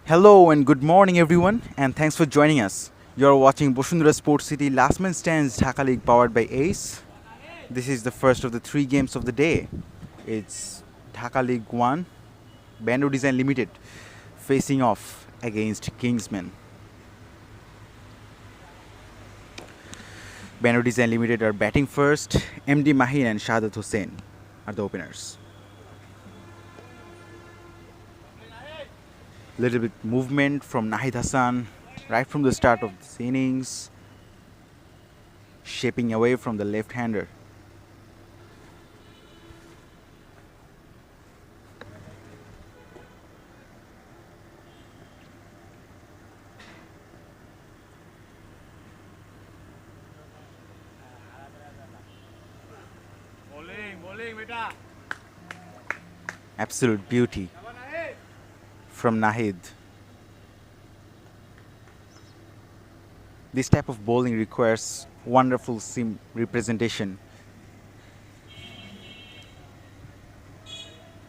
Hello and good morning, everyone, and thanks for joining us. You're watching Bosundara Sports City Last Man Stands Dhaka League powered by Ace. This is the first of the three games of the day. It's Dhaka League One, Bando Design Limited, facing off against Kingsmen. Bando Design Limited are batting first. MD Mahin and Shahadat Hussain are the openers. Little bit movement from Nahid Hassan right from the start of this innings, shaping away from the left-hander. Absolute beauty from Nahid. This type of bowling requires wonderful seam representation.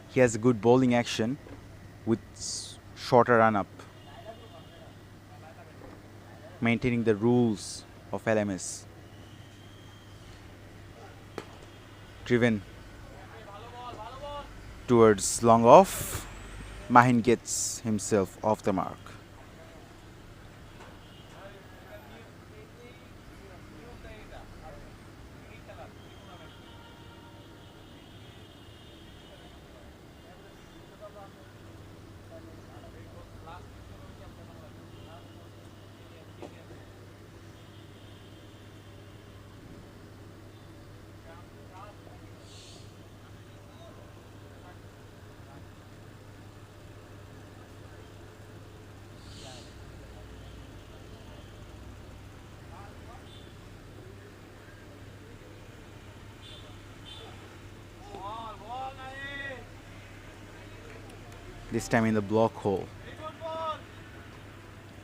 He has a good bowling action with shorter run up, maintaining the rules of LMS. Driven towards long off, Mahin gets himself off the mark. This time in the block hole.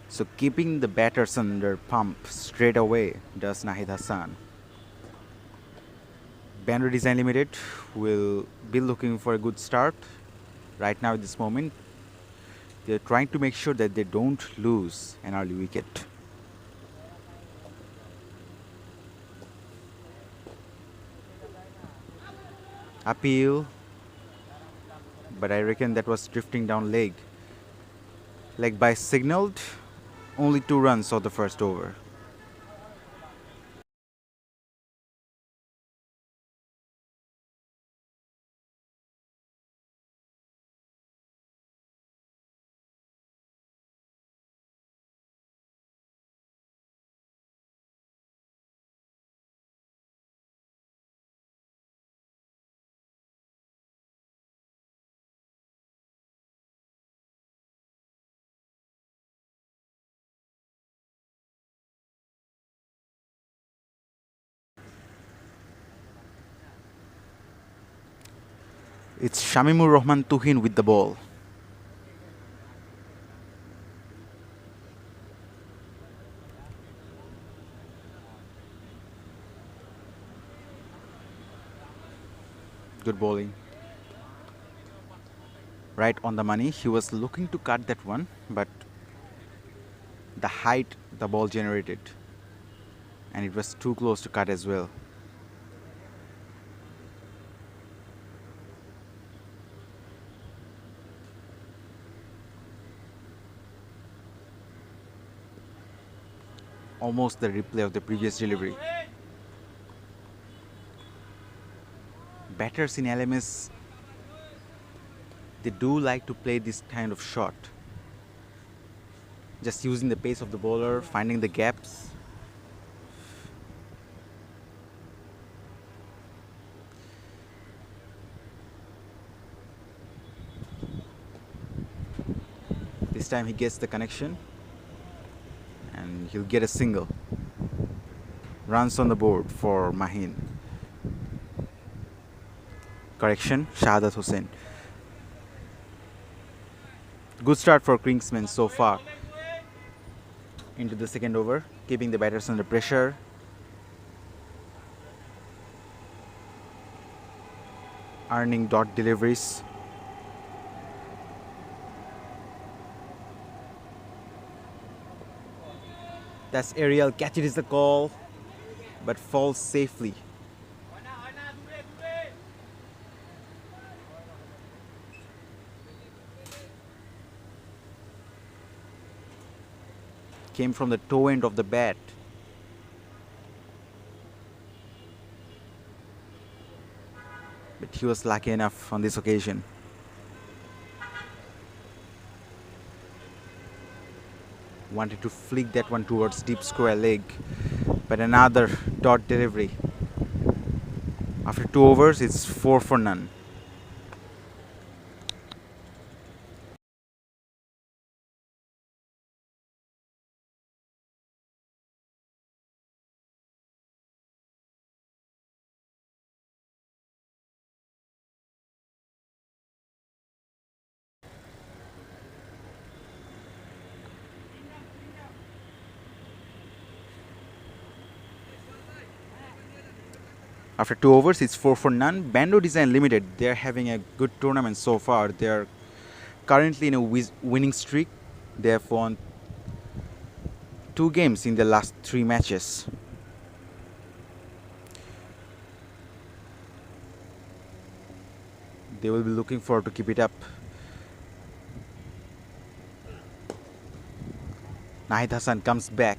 So keeping the batters under pump straight away does Nahid Hassan. Bando Design Limited will be looking for a good start. Right now at this moment, they're trying to make sure that they don't lose an early wicket. Appeal, but I reckon that was drifting down leg. Leg by signaled, only 2 runs of the first over. It's Shamimur Rahman Tuhin with the ball. Good bowling. Right on the money. He was looking to cut that one, but the height the ball generated, and it was too close to cut as well. Almost the replay of the previous delivery. Batters in LMS, they do like to play this kind of shot. Just using the pace of the bowler, finding the gaps. This time he gets the connection and he'll get a single. Runs on the board for Mahin. Correction, Shahadat Hussain. Good start for Kingsmen so far into the second over, keeping the batters under pressure. Earning dot deliveries. That's Ariel. Catch it is the call, but falls safely. Came from the toe end of the bat. But he was lucky enough on this occasion. Wanted to flick that one towards deep square leg, but another dot delivery. After 2 overs, it's 4 for none. After 2 overs, it's 4 for none. Bando Design Limited, they're having a good tournament so far. They're currently in a winning streak. They have won 2 games in the last 3 matches. They will be looking forward to keep it up. Nahid Hassan comes back.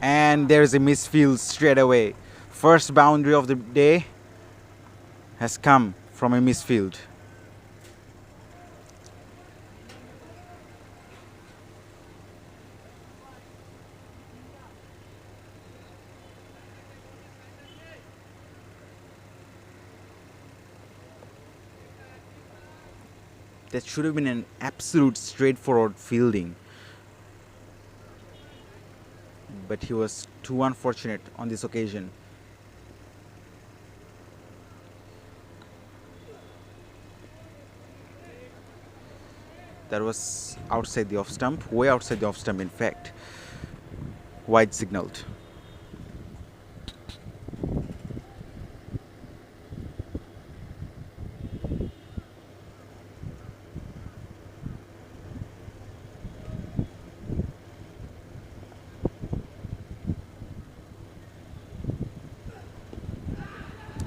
And there is a misfield straight away. First boundary of the day has come from a misfield. That should have been an absolute straightforward fielding. But he was too unfortunate on this occasion. That was outside the off stump, way outside the off stump in fact. Wide signaled.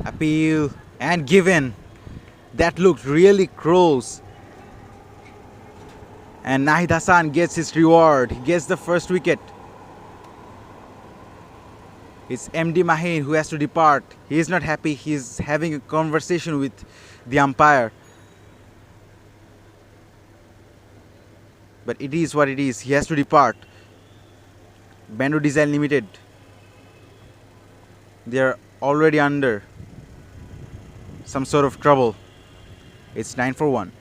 Appeal and given. That looked really close. And Nahid Hassan gets his reward. He gets the first wicket. It's MD Mahin who has to depart. He is not happy. He is having a conversation with the umpire. But it is what it is. He has to depart. Bando Design Limited, they are already under some sort of trouble. It's 9 for 1.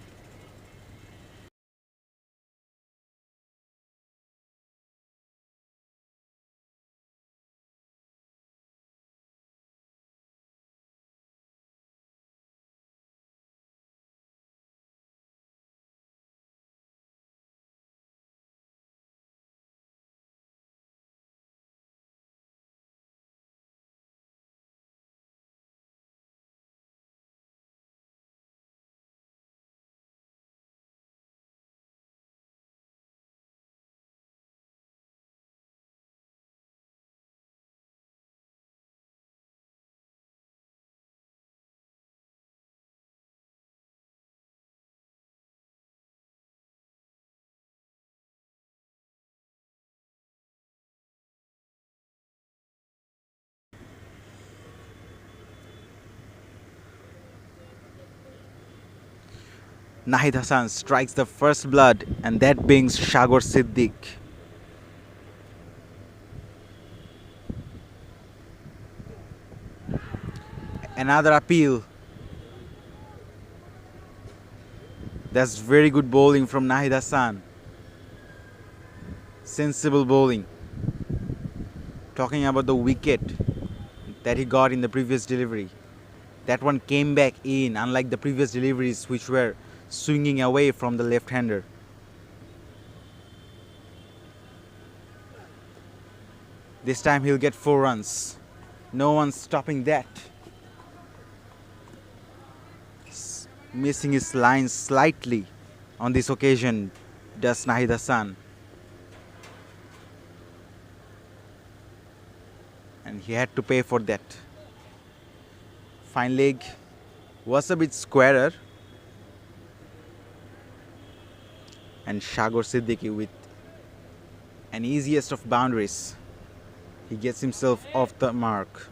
Nahid Hassan strikes the first blood, and that brings Shagor Siddiq. Another appeal. That's very good bowling from Nahid Hassan. Sensible bowling. Talking about the wicket that he got in the previous delivery. That one came back in, unlike the previous deliveries which were swinging away from the left-hander. This time he'll get 4 runs. No one's stopping that. Missing his line slightly on this occasion does Nahid Hassan. and he had to pay for that. Fine leg was a bit squarer, and Shagor Siddiqui with an easiest of boundaries. He gets himself off the mark.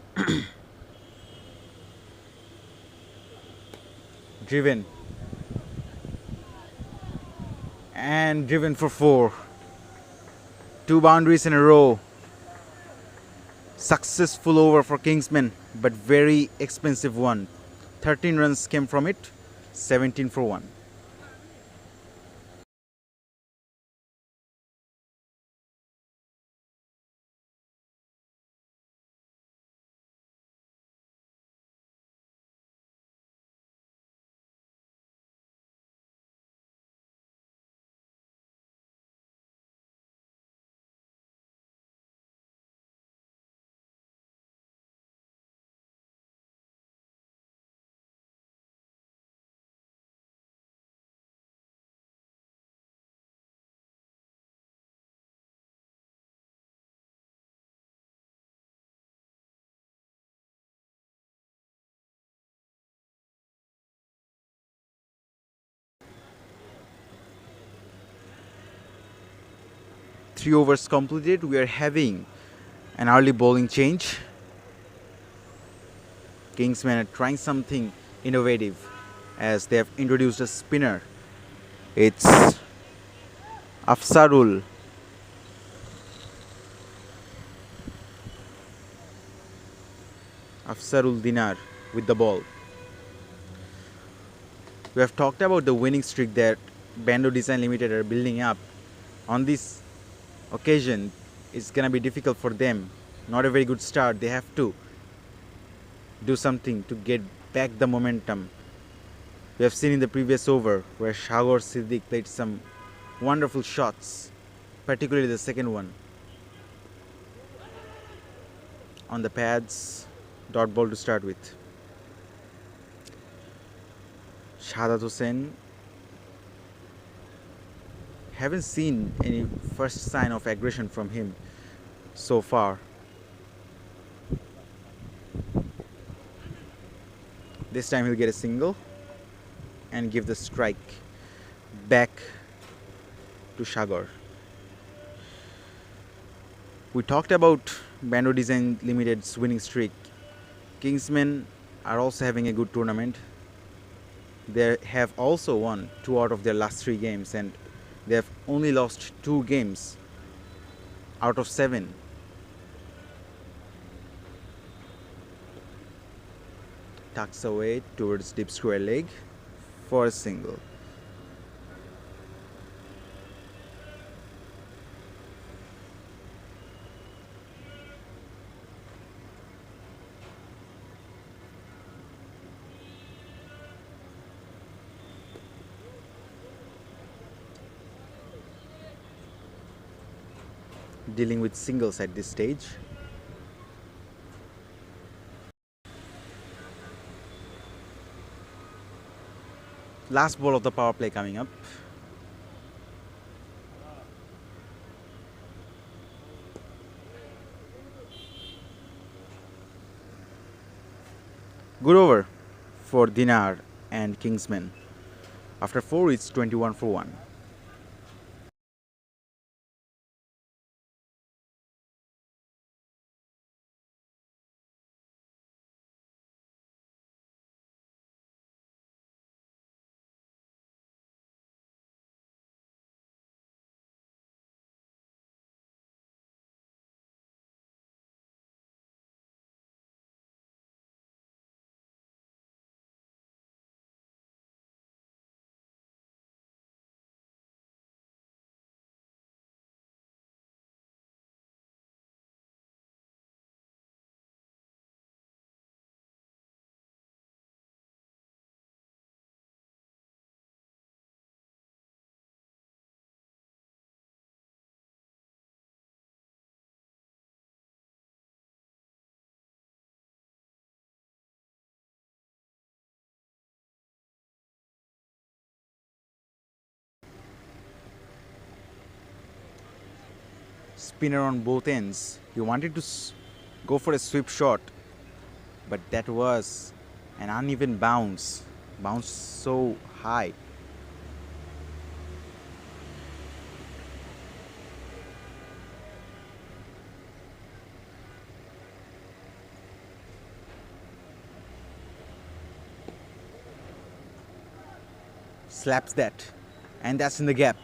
Driven and driven for four. Two boundaries in a row. Successful over for Kingsmen, but very expensive one. 13 runs came from it, 17 for 1. Three overs completed. We are having an early bowling change. Kingsmen are trying something innovative as they have introduced a spinner. It's Afsarul. Afsarul Dinar with the ball. We have talked about the winning streak that Bando Design Limited are building up. On this occasion, it's gonna be difficult for them. Not a very good start. They have to do something to get back the momentum. We have seen in the previous over where Shagor Siddiq played some wonderful shots, particularly the second one. On the pads, dot ball to start with. Shahadat Hussain. Haven't seen any first sign of aggression from him so far. This time he'll get a single and give the strike back to Shagor. We talked about Bando Design Limited's winning streak. Kingsmen are also having a good tournament. They have also won 2 out of their last 3 games, and they have only lost 2 games out of 7. Tucks away towards deep square leg for a single. Dealing with singles at this stage. Last ball of the power play coming up. Good over for Dinar and Kingsmen. After 4, it's 21 for 1. Spinner on both ends. He wanted to go for a sweep shot, but that was an uneven bounce. Bounce so high. Slaps that, and that's in the gap.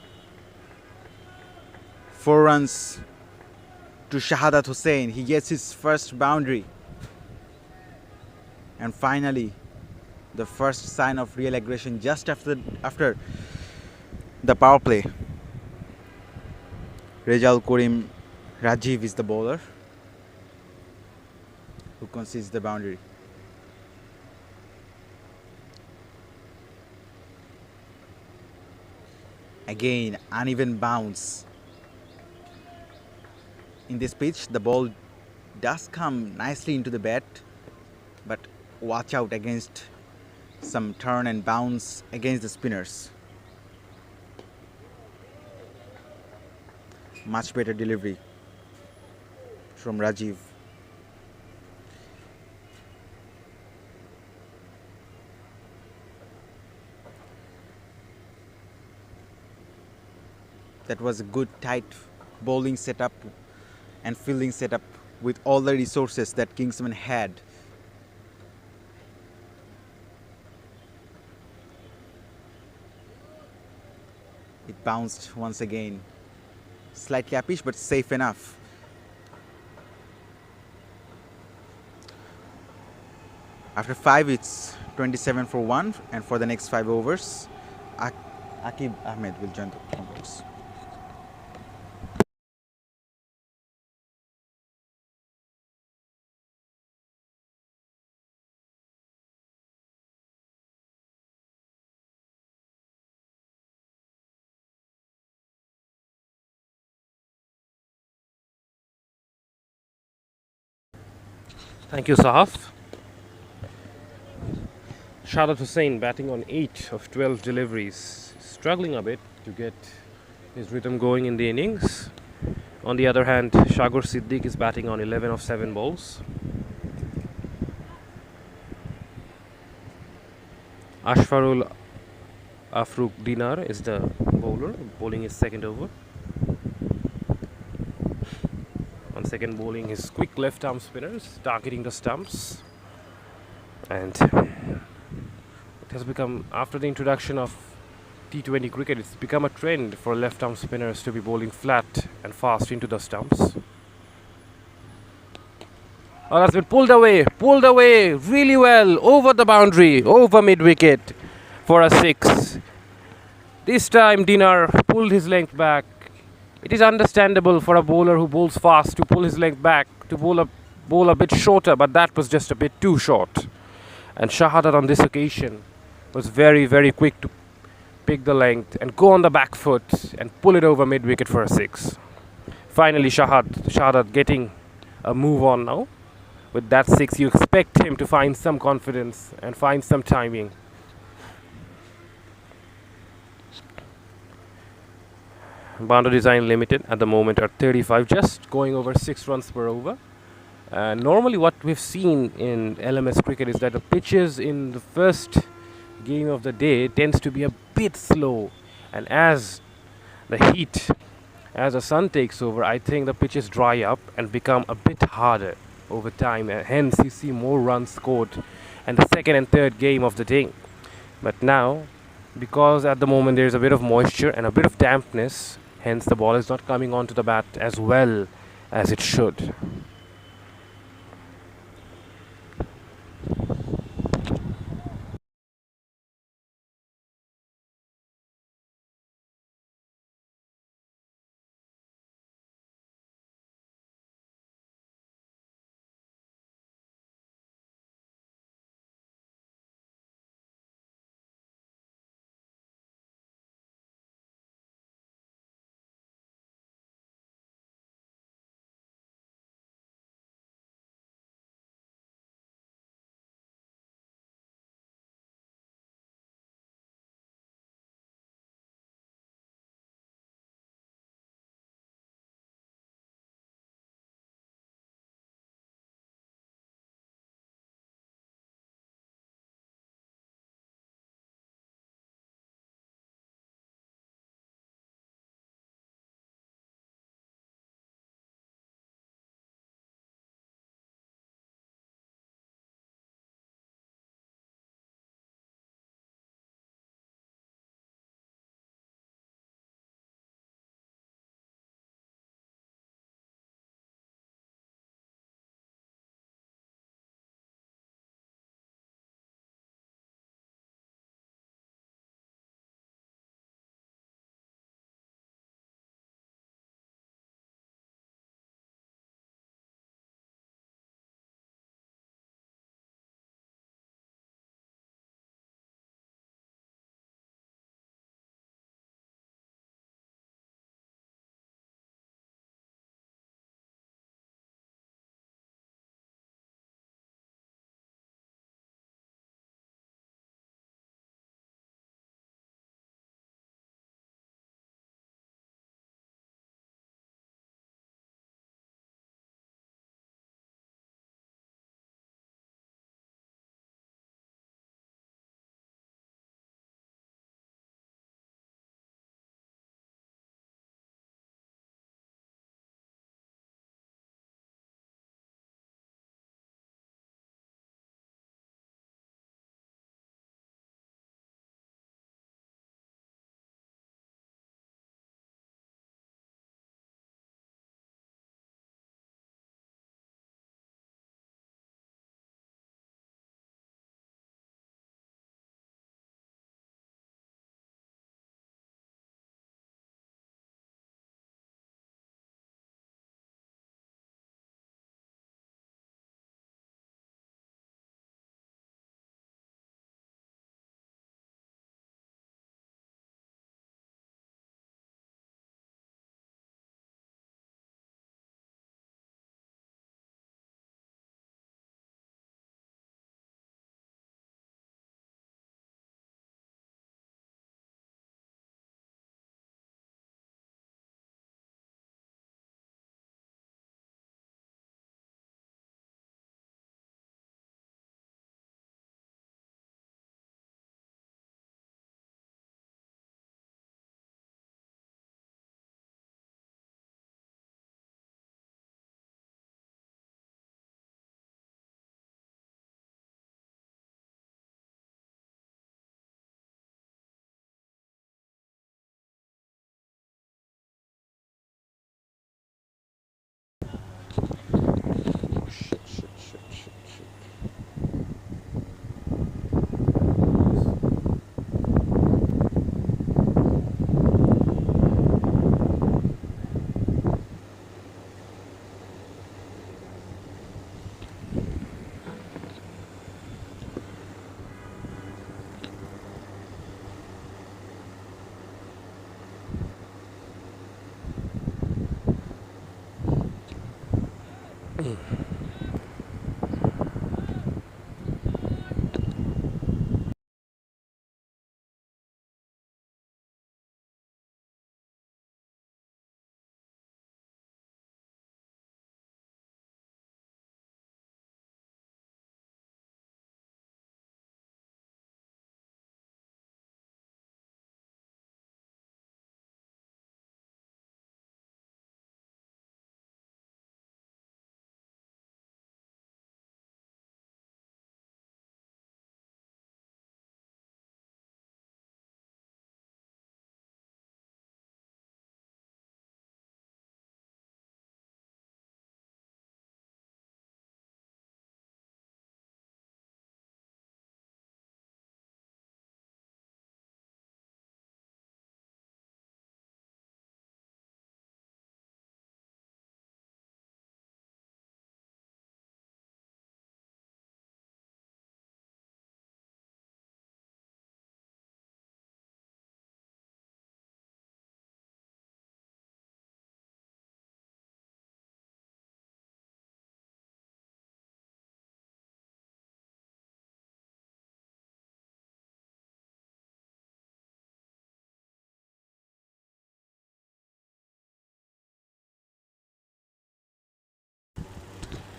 4 runs to Shahadat Hussain. He gets his first boundary. And finally, the first sign of real aggression just after the power play. Rejal Karim Rajiv is the bowler who concedes the boundary. Again, uneven bounce. In this pitch, the ball does come nicely into the bat, but watch out against some turn and bounce against the spinners. Much better delivery from Rajiv. That was a good tight bowling setup and fielding setup with all the resources that Kingsmen had. It bounced once again. Slightly uppish, but safe enough. After 5, it's 27 for 1, and for the next 5 overs, Akib Ahmed will join the conference. Thank you, Sahaf. Shahadat Hussain batting on 8 of 12 deliveries, struggling a bit to get his rhythm going in the innings. On the other hand, Shagur Siddiq is batting on 11 of 7 balls. Ashfarul Afruk Dinar is the bowler, bowling his second over. On second bowling, his quick left arm spinners targeting the stumps. And it has become, after the introduction of T20 cricket, it's become a trend for left arm spinners to be bowling flat and fast into the stumps. Oh, that's been pulled away really well, over the boundary, over mid wicket for a 6. This time Dinar pulled his length back. It is understandable for a bowler who bowls fast to pull his length back, to bowl a bit shorter, but that was just a bit too short. And Shahadat on this occasion was very, very quick to pick the length and go on the back foot and pull it over mid wicket for a 6. Finally, Shahadat getting a move on now. With that 6, you expect him to find some confidence and find some timing. Bando Design Limited at the moment are 35, just going over 6 runs per over. Normally what we've seen in LMS cricket is that the pitches in the first game of the day tends to be a bit slow, and as the sun takes over, I think the pitches dry up and become a bit harder over time, and hence you see more runs scored in the second and third game of the day. But now, because at the moment there is a bit of moisture and a bit of dampness, hence the ball is not coming onto the bat as well as it should.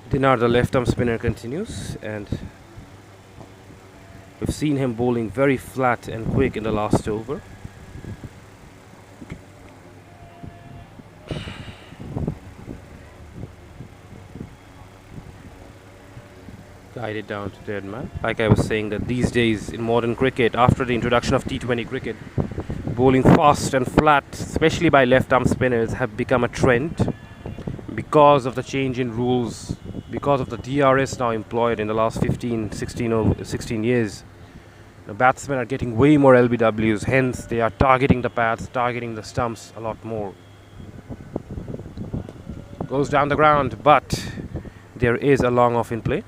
Dinar, the left arm spinner, continues, and we've seen him bowling very flat and quick in the last over. Guided down to dead man. Like I was saying, that these days in modern cricket, after the introduction of T20 cricket, bowling fast and flat, especially by left arm spinners, have become a trend because of the change in rules, because of the DRS now employed in the last 16 years. The batsmen are getting way more LBWs, hence they are targeting the pads, targeting the stumps a lot more. Goes down the ground, but there is a long off in play.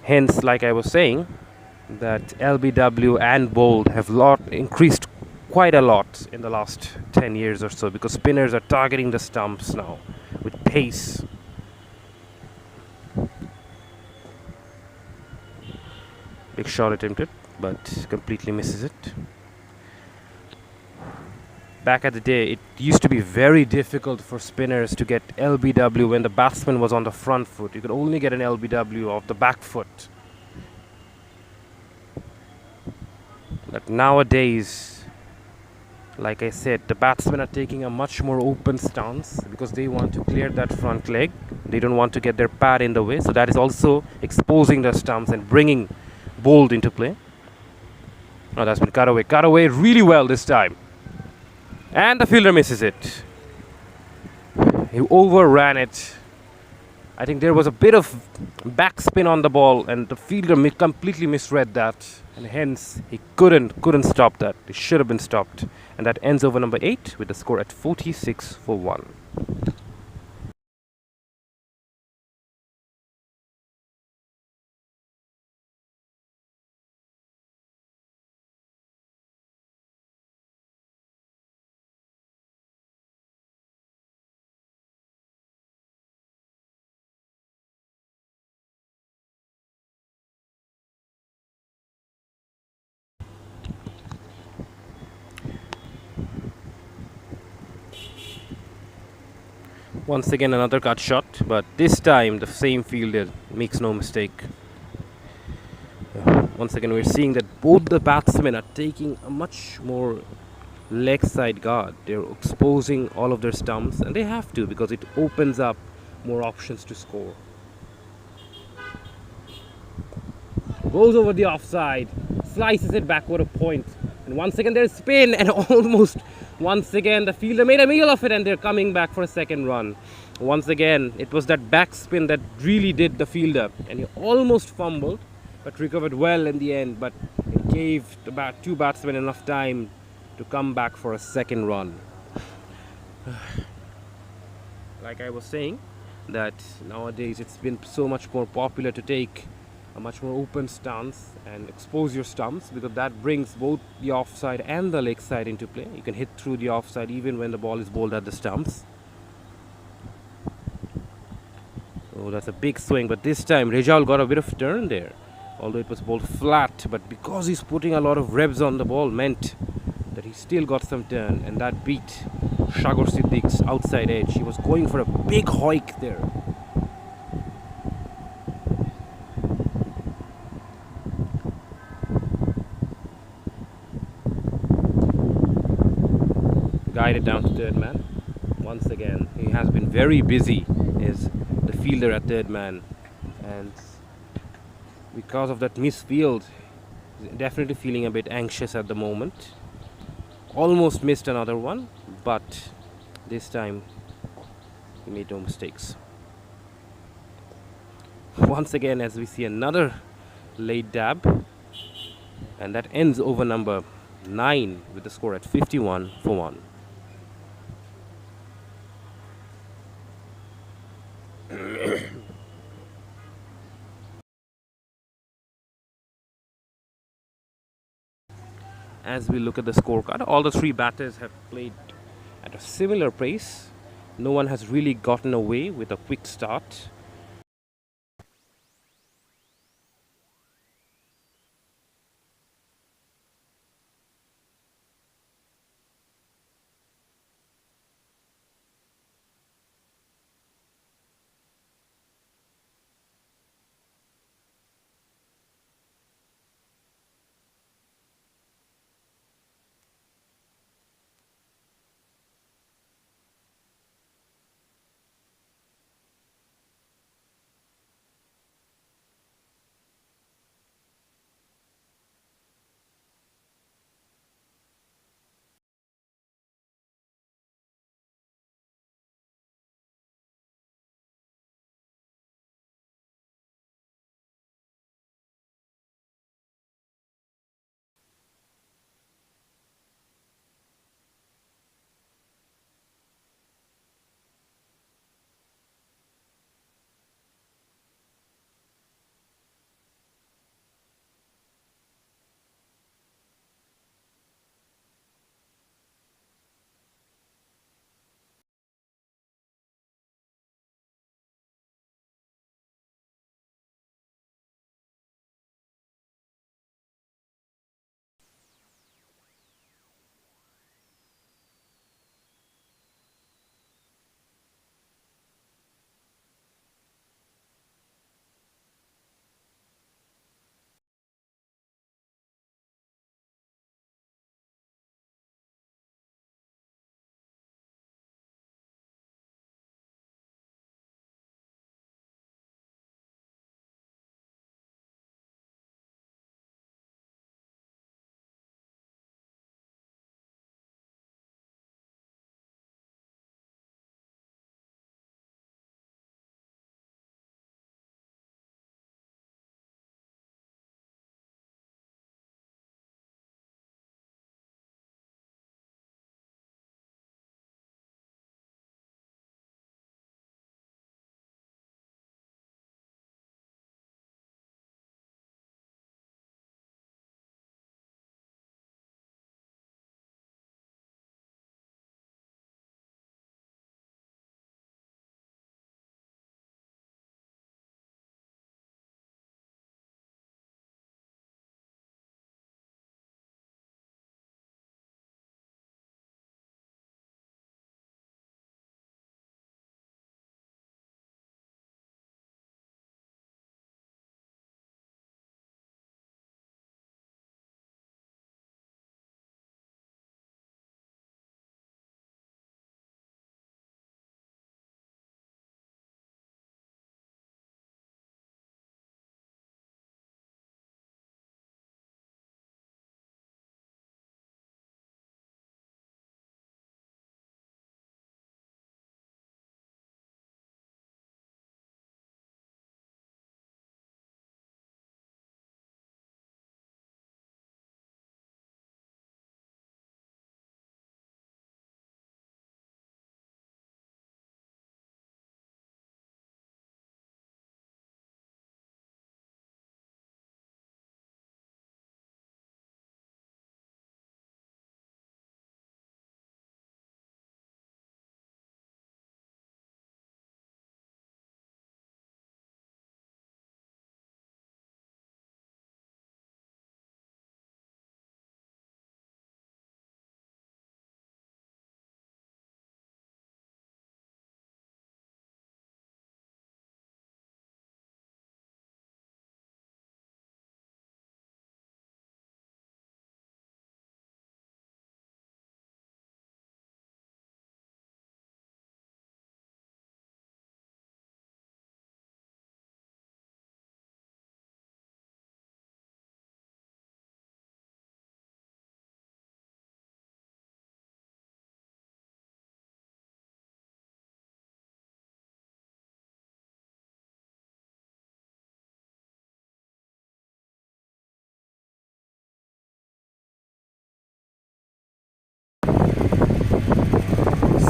Hence, like I was saying, that LBW and bowled have increased quite a lot in the last 10 years or so, because spinners are targeting the stumps now with pace. Big shot attempted, but completely misses it. Back at the day, it used to be very difficult for spinners to get LBW when the batsman was on the front foot. You could only get an LBW off the back foot. But nowadays, like I said, the batsmen are taking a much more open stance because they want to clear that front leg. They don't want to get their pad in the way. So that is also exposing the stumps and bringing bowled into play. Oh, that's been cut away really well this time. And the fielder misses it. He overran it. I think there was a bit of backspin on the ball, and the fielder completely misread that, and hence he couldn't stop that. It should have been stopped, and that ends over number 8 with the score at 46 for 1. Once again another cut shot, but this time the same fielder makes no mistake. Once again we're seeing that both the batsmen are taking a much more leg side guard. They're exposing all of their stumps, and they have to, because it opens up more options to score. Goes over the offside, slices it backward a point, and once again there's spin, and almost once again the fielder made a meal of it, and they're coming back for a second run. Once again it was that backspin that really did the fielder, and he almost fumbled but recovered well in the end, but it gave the two batsmen enough time to come back for a second run. Like I was saying, that nowadays it's been so much more popular to take a a much more open stance and expose your stumps, because that brings both the offside and the leg side into play. You can hit through the offside even when the ball is bowled at the stumps. Oh, that's a big swing, but this time Rejal got a bit of turn there, although it was bowled flat. But because he's putting a lot of revs on the ball, meant that he still got some turn, and that beat Sagar Siddique's outside edge. He was going for a big hoik there. Guided down to third man. Once again, he has been very busy as the fielder at third man, and because of that misfield, he's definitely feeling a bit anxious at the moment. Almost missed another one, but this time he made no mistakes. Once again, as we see another late dab, and that ends over number 9 with the score at 51 for 1. As we look at the scorecard, all the three batters have played at a similar pace. No one has really gotten away with a quick start.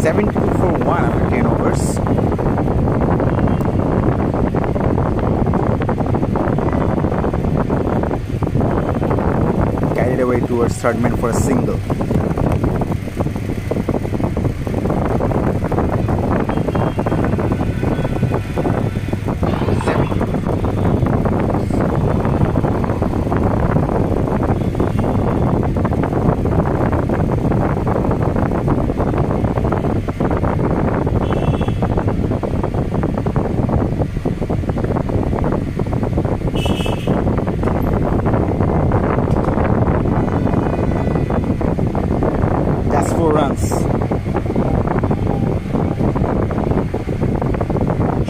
72 for 1 after 10 overs. Carried away towards third man for a single. That's 4 runs.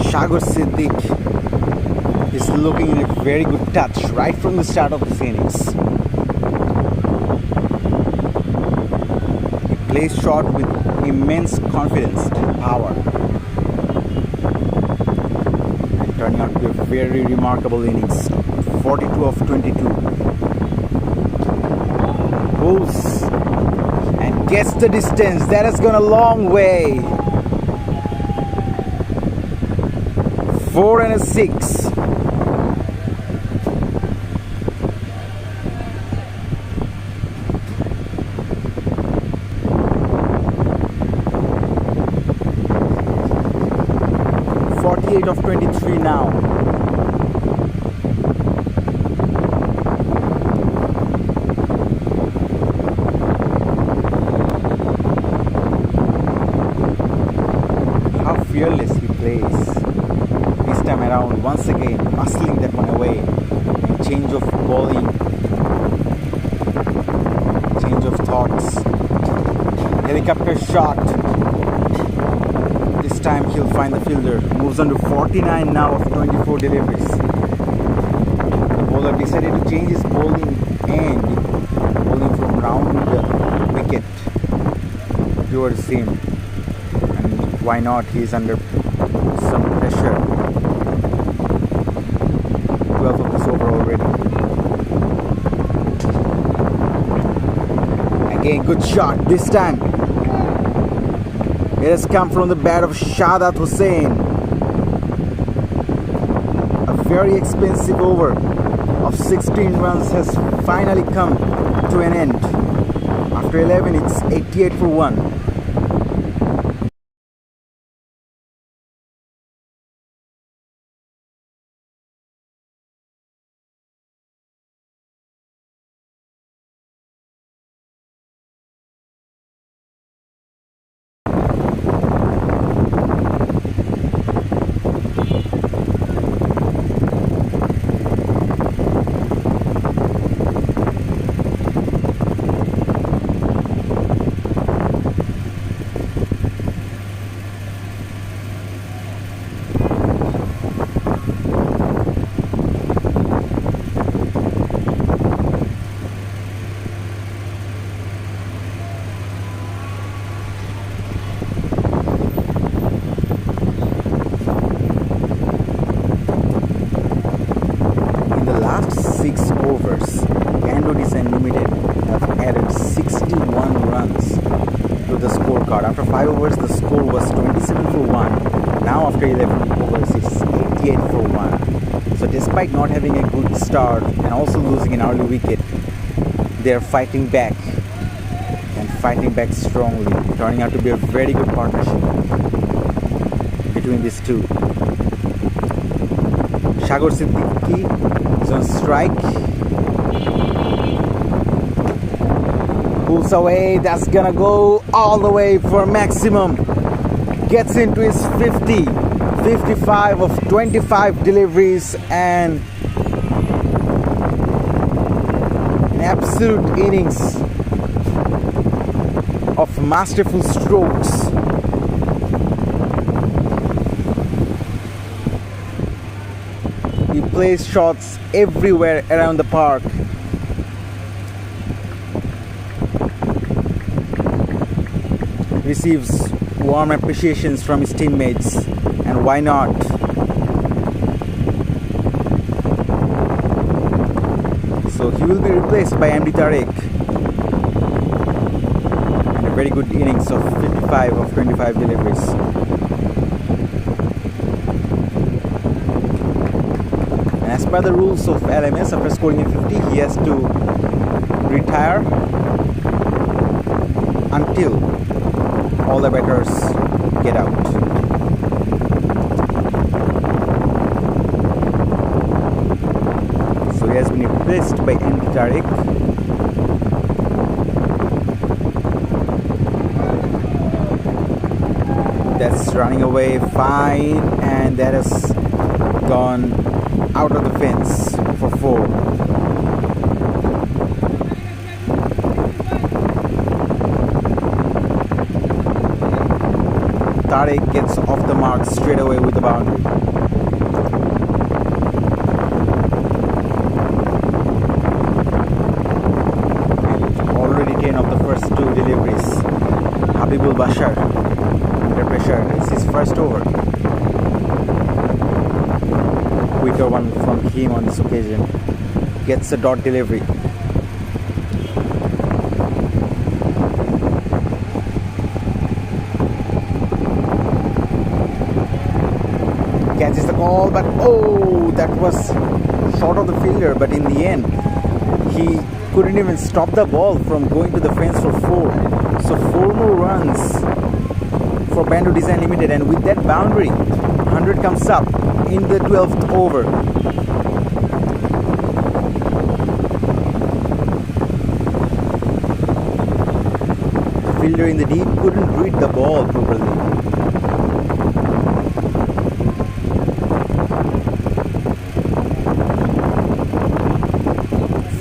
Sagar Siddiq is looking in a very good touch right from the start of this innings. He plays shot with immense confidence and power, and turning out to be a very remarkable innings. 42 of 22. Pulls and gets the distance. That has gone a long way. 4 and a 6. Of 23 now. How fearless he plays. This time around, once again, muscling that one away. And change of bowling, change of thoughts. Helicopter shot. This time he'll find the fielder. Moves on to 49 now of 24 deliveries. The bowler decided to change his bowling end, bowling from round the wicket towards him. And why not? He's under some pressure. 12 of this over already. Again, good shot this time. It has come from the bat of Shadat Hussain. A very expensive over of 16 runs has finally come to an end. After 11, it's 88 for 1. Bando Limited have added 61 runs to the scorecard. After 5 overs, the score was 27 for 1. Now after 11 overs, it's 88 for 1. So despite not having a good start and also losing an early wicket, they're fighting back and fighting back strongly, turning out to be a very good partnership between these two. Sagar Siddiqui is on strike. Pulls away, that's gonna go all the way for maximum. Gets into his 55 of 25 deliveries and an absolute innings of masterful strokes. He plays shots everywhere around the park. Receives warm appreciations from his teammates, and why not? So he will be replaced by Amdi Tarek. And a very good innings of 55 of 25 deliveries. And as per the rules of LMS, after scoring a 50, he has to retire until all the batters get out. So he has been replaced by Andy Tariq. That's running away fine, and that has gone out of the fence for 4. Tariq gets off the mark straight away with the boundary. And already 10 of the first 2 deliveries. Habibul Bashar under pressure. It's his first over. Quicker one from him on this occasion. Gets a dot delivery. Catches the ball, but oh, that was short of the fielder. But in the end, he couldn't even stop the ball from going to the fence for 4. So 4 more runs for Bando Design Limited, and with that boundary, 100 comes up in the 12th over. The fielder in the deep couldn't read the ball properly.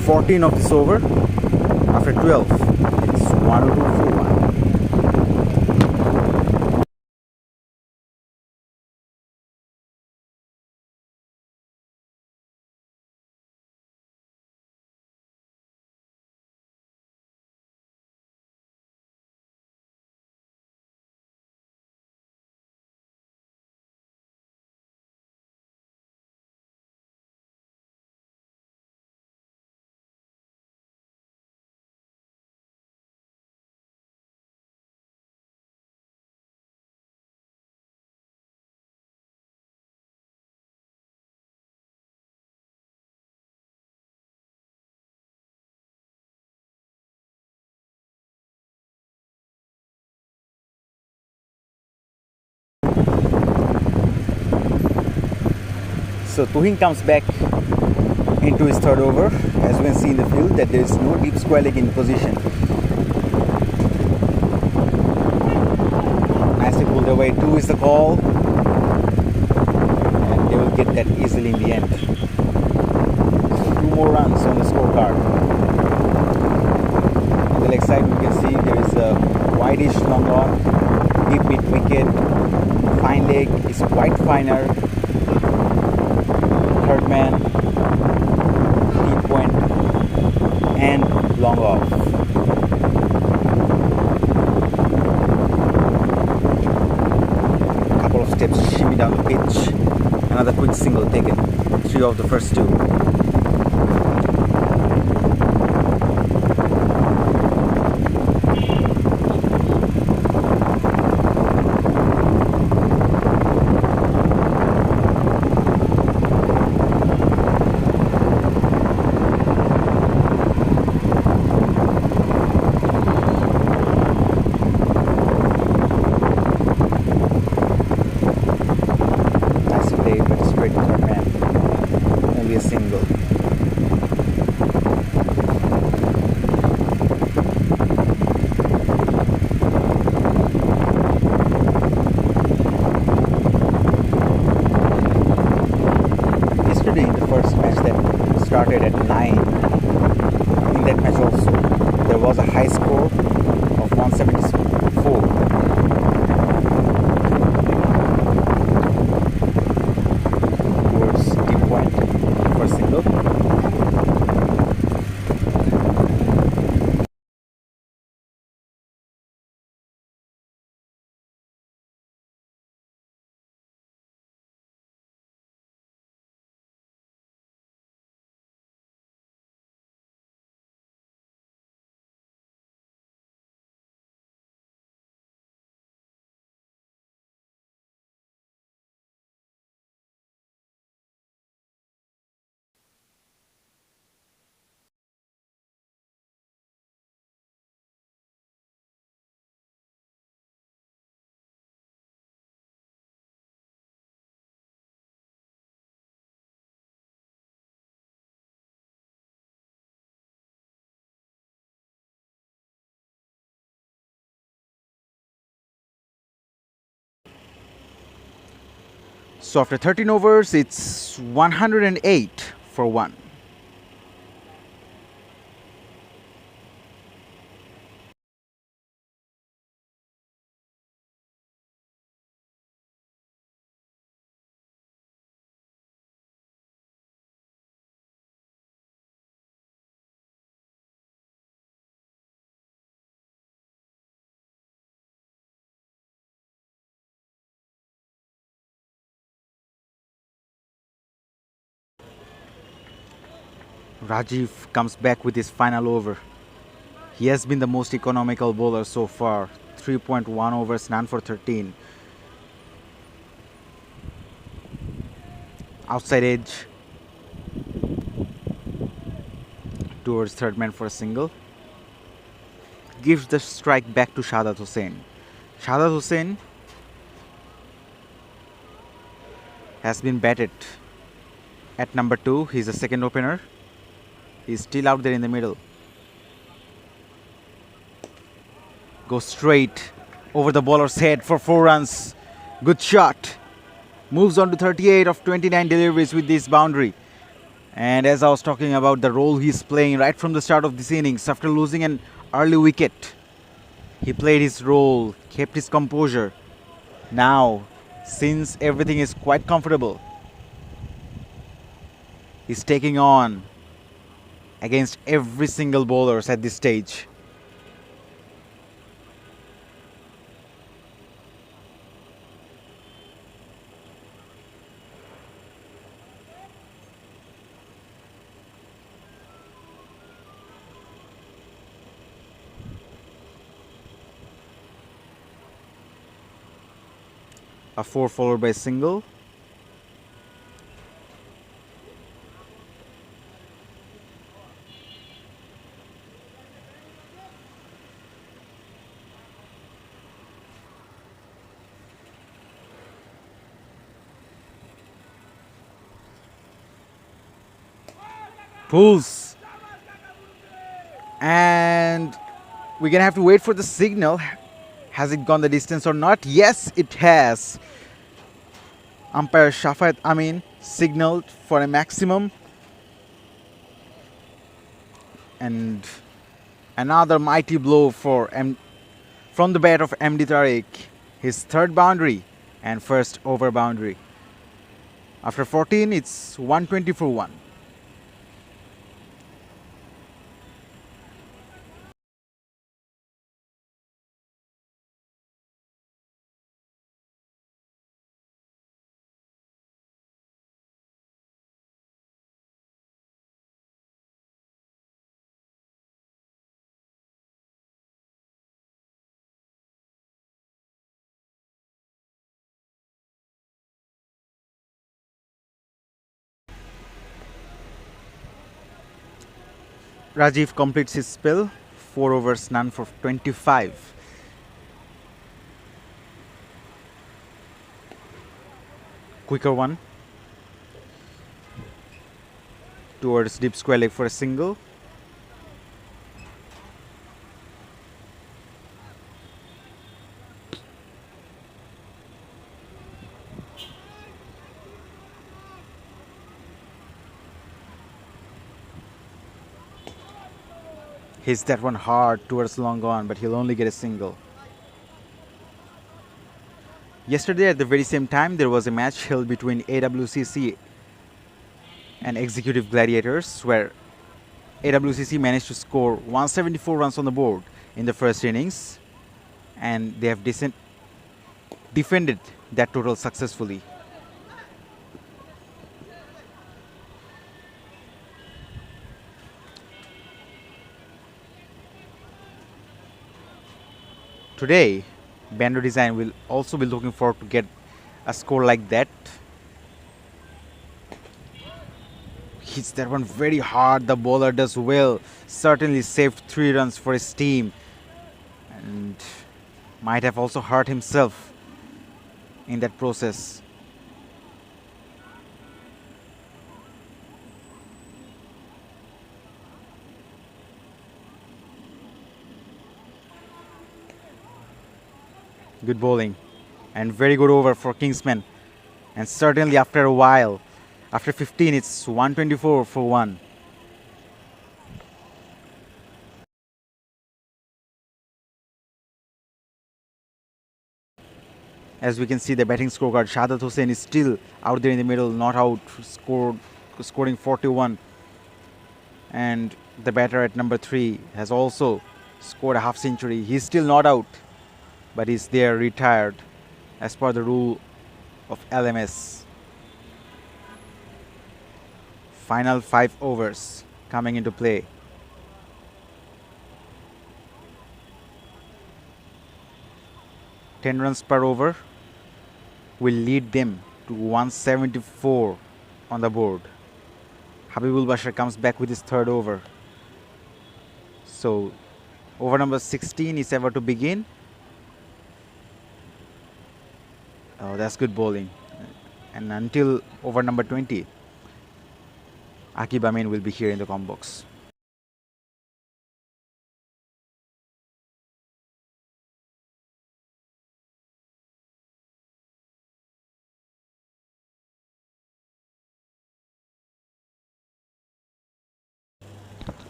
14 of this over. After 12, it's 102 for 1. So Tuhin comes back into his third over. As you can see in the field that there is no deep square leg in position. Nicely pulled away. 2 is the call, and they will get that easily in the end. 2 more runs on the scorecard. On the leg side we can see there is a wideish long on, deep mid wicket. Fine leg is quite finer. Third man, deep point, and long off. Couple of steps shimmy down the pitch. Another quick single taken. 3 of the first 2. Single. Yesterday in the first match that started at 9, in that match also there was a high score of 174. Towards deep point for single. So after 13 overs, it's 108 for 1. Rajiv comes back with his final over. He has been the most economical bowler so far. 3.1 overs, none for 13. Outside edge towards third man for a single. Gives the strike back to Shahadat Hussain. Shahadat Hussain has been batted at number 2. He's a second opener. He's still out there in the middle. Goes straight over the bowler's head for 4 runs. Good shot. Moves on to 38 of 29 deliveries with this boundary. And as I was talking about the role he's playing right from the start of this innings, after losing an early wicket, he played his role, kept his composure. Now, since everything is quite comfortable, he's taking on against every single bowler at this stage. A 4 followed by a single. Pulls. And we're going to have to wait for the signal. Has it gone the distance or not? Yes, it has. Umpire Shafat Amin signaled for a maximum. And another mighty blow from the bat of MD Tariq. His third boundary and first over boundary. After 14, it's 120 for 1. Rajiv completes his spell. 4 overs, none for 25. Quicker one. Towards deep square leg for a single. Hits that one hard towards long on, but he'll only get a single. Yesterday at the very same time, there was a match held between AWCC and Executive Gladiators, where AWCC managed to score 174 runs on the board in the first innings, and they have defended that total successfully. Today, Bando Design will also be looking forward to get a score like that. Hits that one very hard. The bowler does well. Certainly saved 3 runs for his team, and might have also hurt himself in that process. Good bowling and very good over for Kingsmen. And certainly after a while, after 15, it's 124 for 1. As we can see, the batting scorecard, Shadat Hussain is still out there in the middle, not out, scoring 41. And the batter at number 3 has also scored a half century. He's still not out, but he's there retired as per the rule of LMS. Final 5 overs coming into play. Ten runs per over will lead them to 174 on the board. Habibul Bashar comes back with his third over. So over number 16 is ever to begin. Oh, that's good bowling. And until over number 20, Akib Amin will be here in the com box.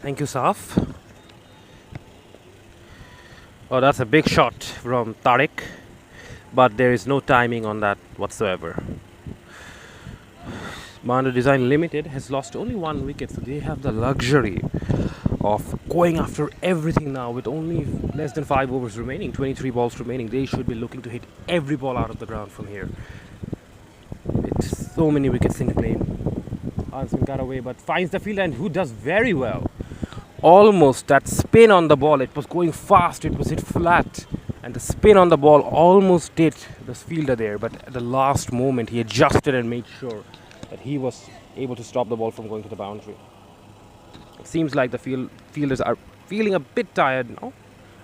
Thank you, Saf. Oh, that's a big shot from Tariq, but there is no timing on that whatsoever. Bando Design Limited has lost only 1 wicket, so they have the luxury of going after everything now with only less than 5 overs remaining, 23 balls remaining. They should be looking to hit every ball out of the ground from here. It's so many wickets in play. Ansman got away, but finds the field, and who does very well. Almost that spin on the ball, it was going fast, it was hit flat, and the spin on the ball almost hit the fielder there, but at the last moment he adjusted and made sure that he was able to stop the ball from going to the boundary. It seems like the fielders are feeling a bit tired now.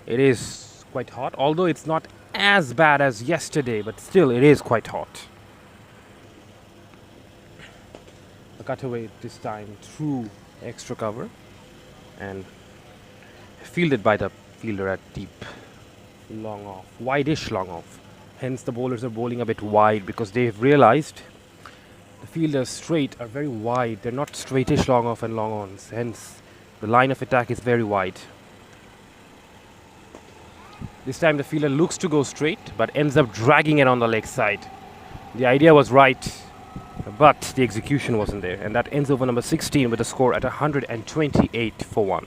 It is quite hot, although it's not as bad as yesterday, but still it is quite hot. A cutaway this time through extra cover and fielded by the fielder at deep long off, wide-ish long off. Hence the bowlers are bowling a bit wide because they've realized the fielders straight are very wide. They're not straightish long off and long ons. Hence the line of attack is very wide. This time the fielder looks to go straight but ends up dragging it on the leg side. The idea was right, but the execution wasn't there, and that ends over number 16 with a score at 128 for 1.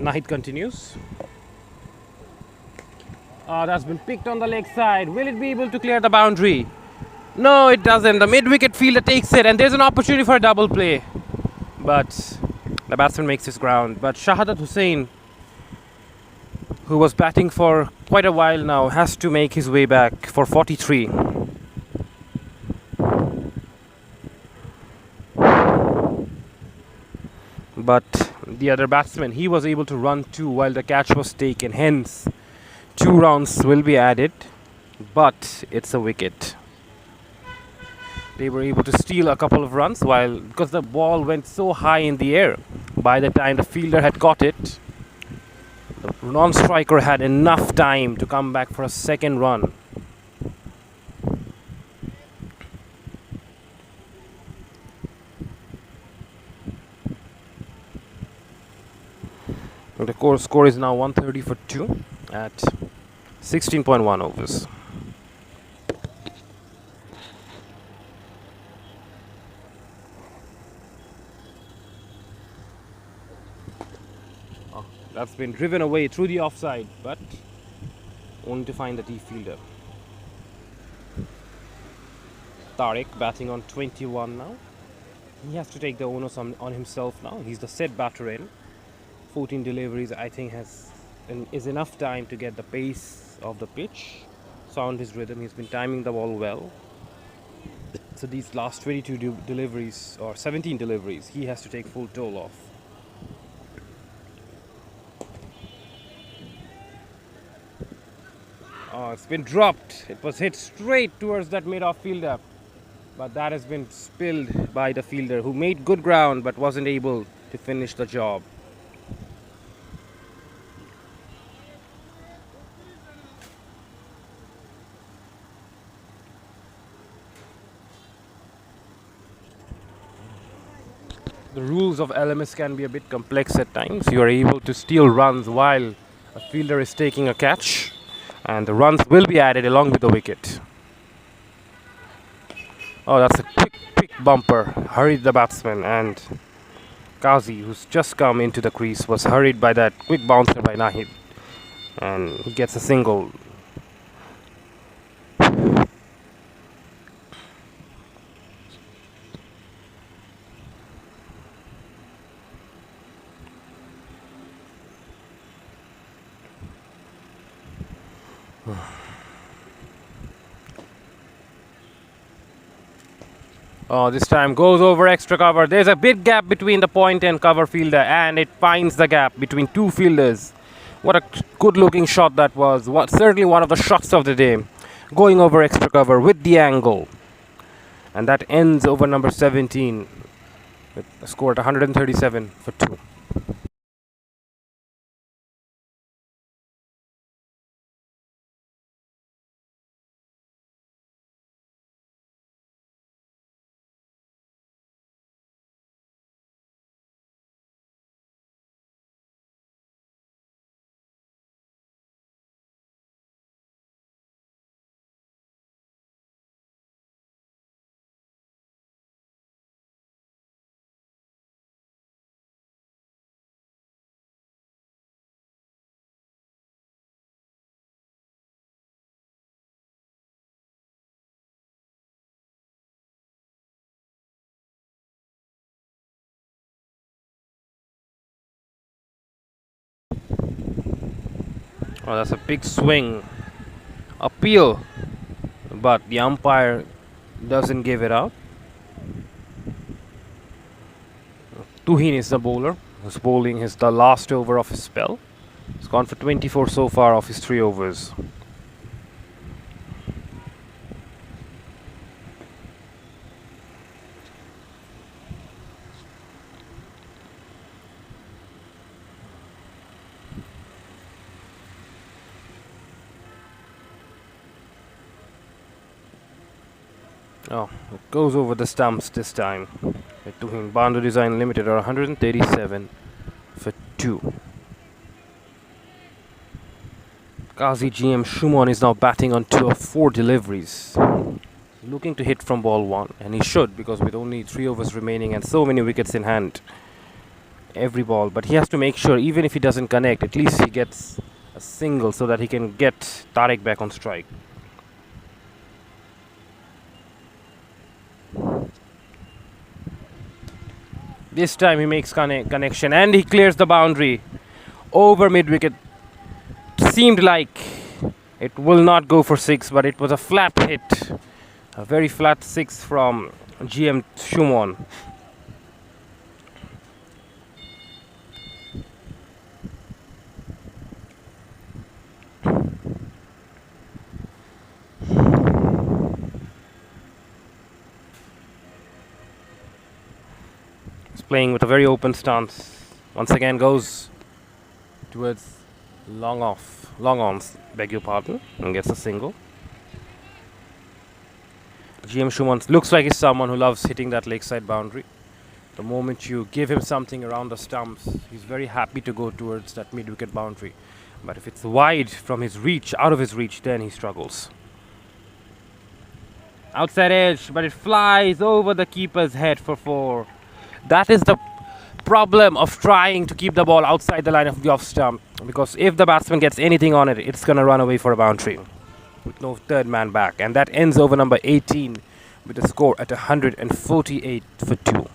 Nahid continues. That's been picked on the leg side. Will it be able to clear the boundary? No, it doesn't. The mid-wicket fielder takes it, and there's an opportunity for a double play. But the batsman makes his ground. But Shahadat Hussain, who was batting for quite a while now, has to make his way back for 43. But the other batsman, he was able to run 2 while the catch was taken. Hence, 2 rounds will be added, but it's a wicket. They were able to steal a couple of runs because the ball went so high in the air. By the time the fielder had caught it, the non-striker had enough time to come back for a second run. The score is now 130 for 2 at 16.1 overs. That's been driven away through the offside, but only to find the deep fielder. Tariq batting on 21 now. He has to take the onus on himself now. He's the set batter in. 14 deliveries, I think, is enough time to get the pace of the pitch, sound his rhythm. He's been timing the ball well. So these last 22 deliveries, or 17 deliveries, he has to take full toll off. Oh, it's been dropped. It was hit straight towards that mid-off fielder. But that has been spilled by the fielder, who made good ground but wasn't able to finish the job. The rules of LMS can be a bit complex at times. You are able to steal runs while a fielder is taking a catch, and the runs will be added along with the wicket. Oh, that's a quick bumper. Hurried the batsman, and Qazi, who's just come into the crease, was hurried by that quick bouncer by Nahid, and he gets a single. Oh, this time goes over extra cover. There's a big gap between the point and cover fielder, and it finds the gap between 2 fielders. What a good looking shot that was. Certainly one of the shots of the day. Going over extra cover with the angle. And that ends over number 17 with a score at 137 for 2. Oh, that's a big swing. Appeal. But the umpire doesn't give it out. Tuhin is the bowler, who's bowling the last over of his spell. He's gone for 24 so far of his 3 overs. Oh, it goes over the stumps this time. Tuhin, Bando Design Limited are 137 for 2. Qazi GM Shumon is now batting on 2 of 4 deliveries. Looking to hit from ball 1, and he should, because with only 3 overs remaining and so many wickets in hand, every ball, but he has to make sure even if he doesn't connect, at least he gets a single so that he can get Tarek back on strike. This time he makes connection and he clears the boundary over mid wicket. Seemed like it will not go for six, but it was a flat hit, a very flat six from GM Shumon. He's playing with a very open stance. Once again goes towards long ons, beg your pardon, and gets a single. GM Shuman looks like he's someone who loves hitting that lakeside boundary. The moment you give him something around the stumps, he's very happy to go towards that mid-wicket boundary. But if it's wide from his reach, out of his reach, then he struggles. Outside edge, but it flies over the keeper's head for four. That is the problem of trying to keep the ball outside the line of the off stump, because if the batsman gets anything on it, it's going to run away for a boundary with no third man back. And that ends over number 18 with a score at 148 for 2.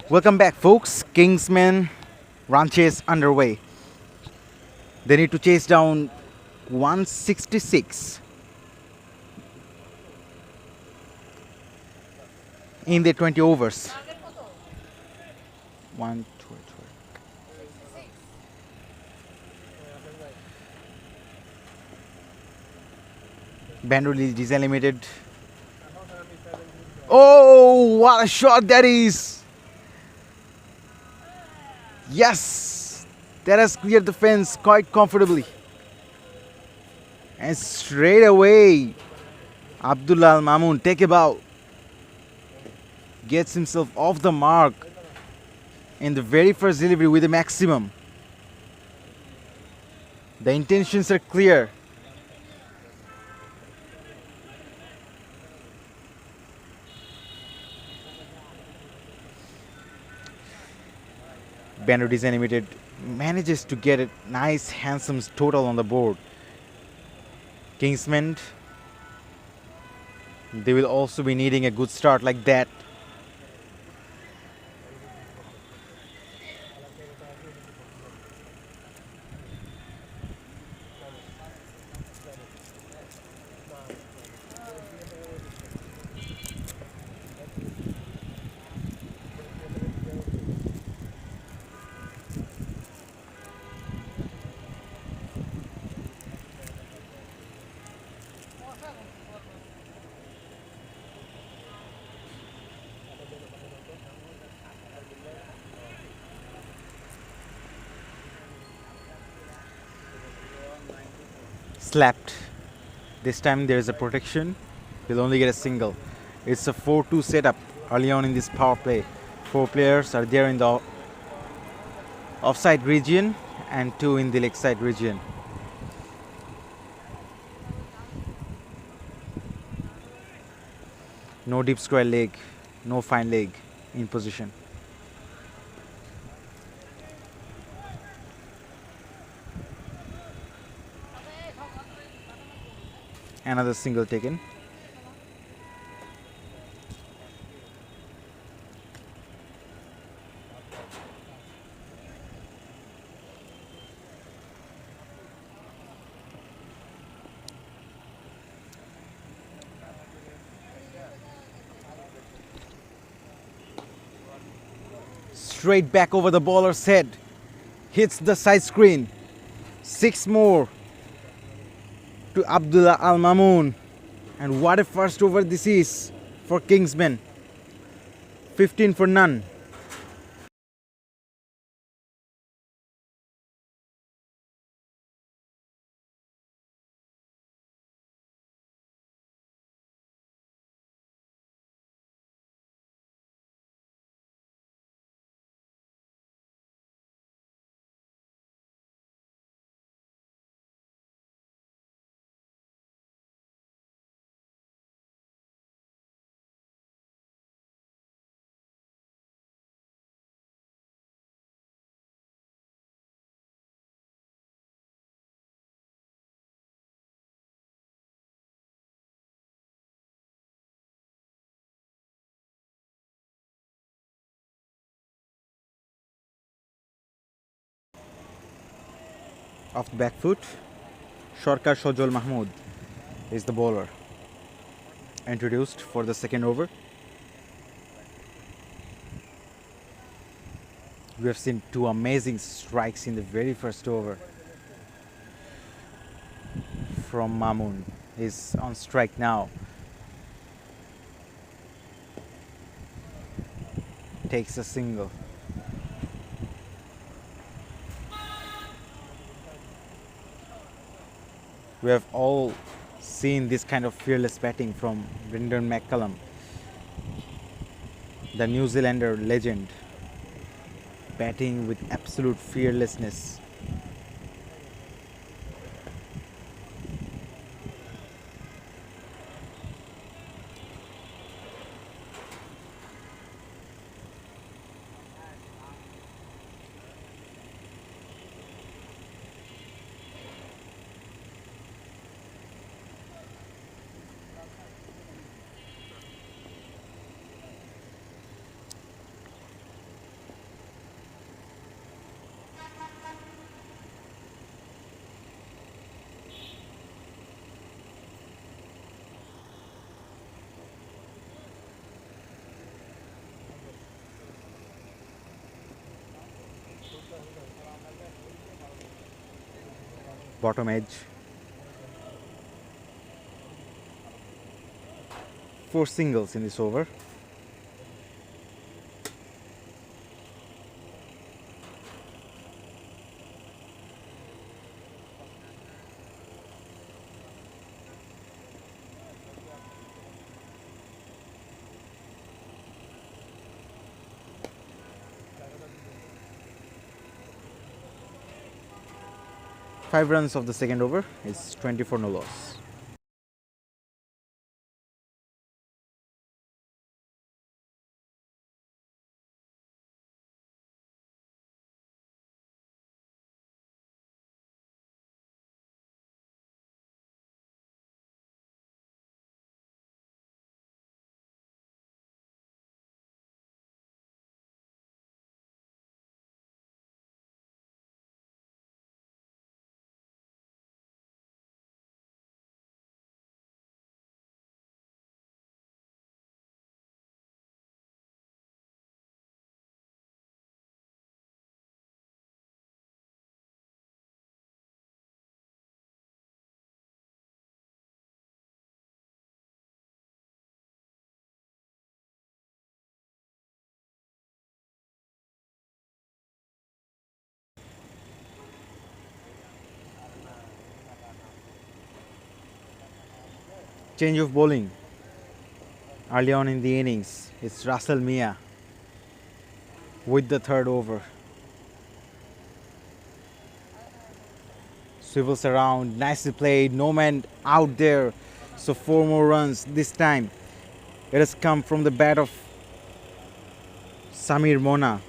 Welcome back, folks. Kingsmen run chase underway. They need to chase down 166 in their 20 overs. 1, 2, 3. Bando is eliminated. Oh, what a shot that is! Yes, that has cleared the fence quite comfortably. And straight away, Abdullah Al Mamun, take a bow, gets himself off the mark in the very first delivery with a maximum. The intentions are clear. Bando Animated manages to get a nice, handsome total on the board. Kingsmen, they will also be needing a good start like that. Slapped. This time there is a protection. He'll only get a single. It's a 4-2 setup early on in this power play. 4 players are there in the offside region and 2 in the leg side region. No deep square leg, no fine leg in position. Another single taken. Straight back over the bowler's head. Hits the side screen. 6 more to Abdullah Al Mamoon. And what a first over this is for Kingsmen. 15 for none. Off the back foot, Shorkar Shojol Mahmood is the bowler. Introduced for the second over. We have seen 2 amazing strikes in the very first over from Mamoon. He's on strike now. Takes a single. We have all seen this kind of fearless batting from Brendan McCullum, the New Zealander legend, batting with absolute fearlessness. Bottom edge. 4 singles in this over. Five runs of the second over is 24 no loss. Change of bowling early on in the innings. It's Russell Mia with the third over. Swivels around, nicely played, no man out there. So 4 more runs this time. It has come from the bat of Samir Mona.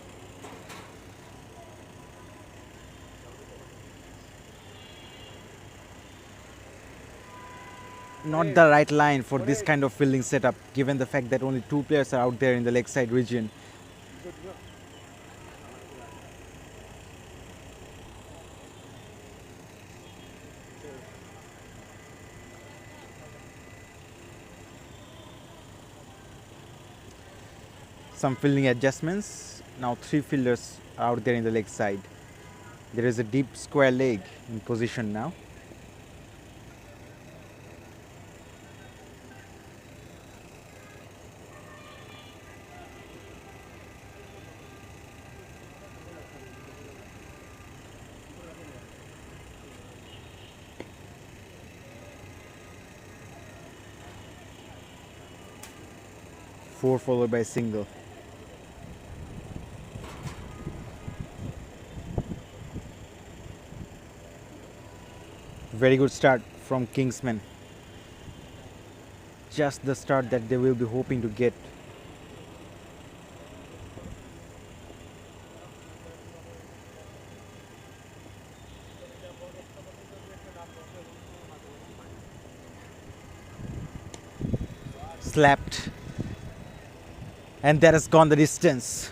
Not the right line for this kind of fielding setup, given the fact that only 2 players are out there in the leg side region. Some fielding adjustments. Now 3 fielders are out there in the leg side. There is a deep square leg in position now. Four followed by single. Very good start from Kingsmen. Just the start that they will be hoping to get. Slapped. And that has gone the distance.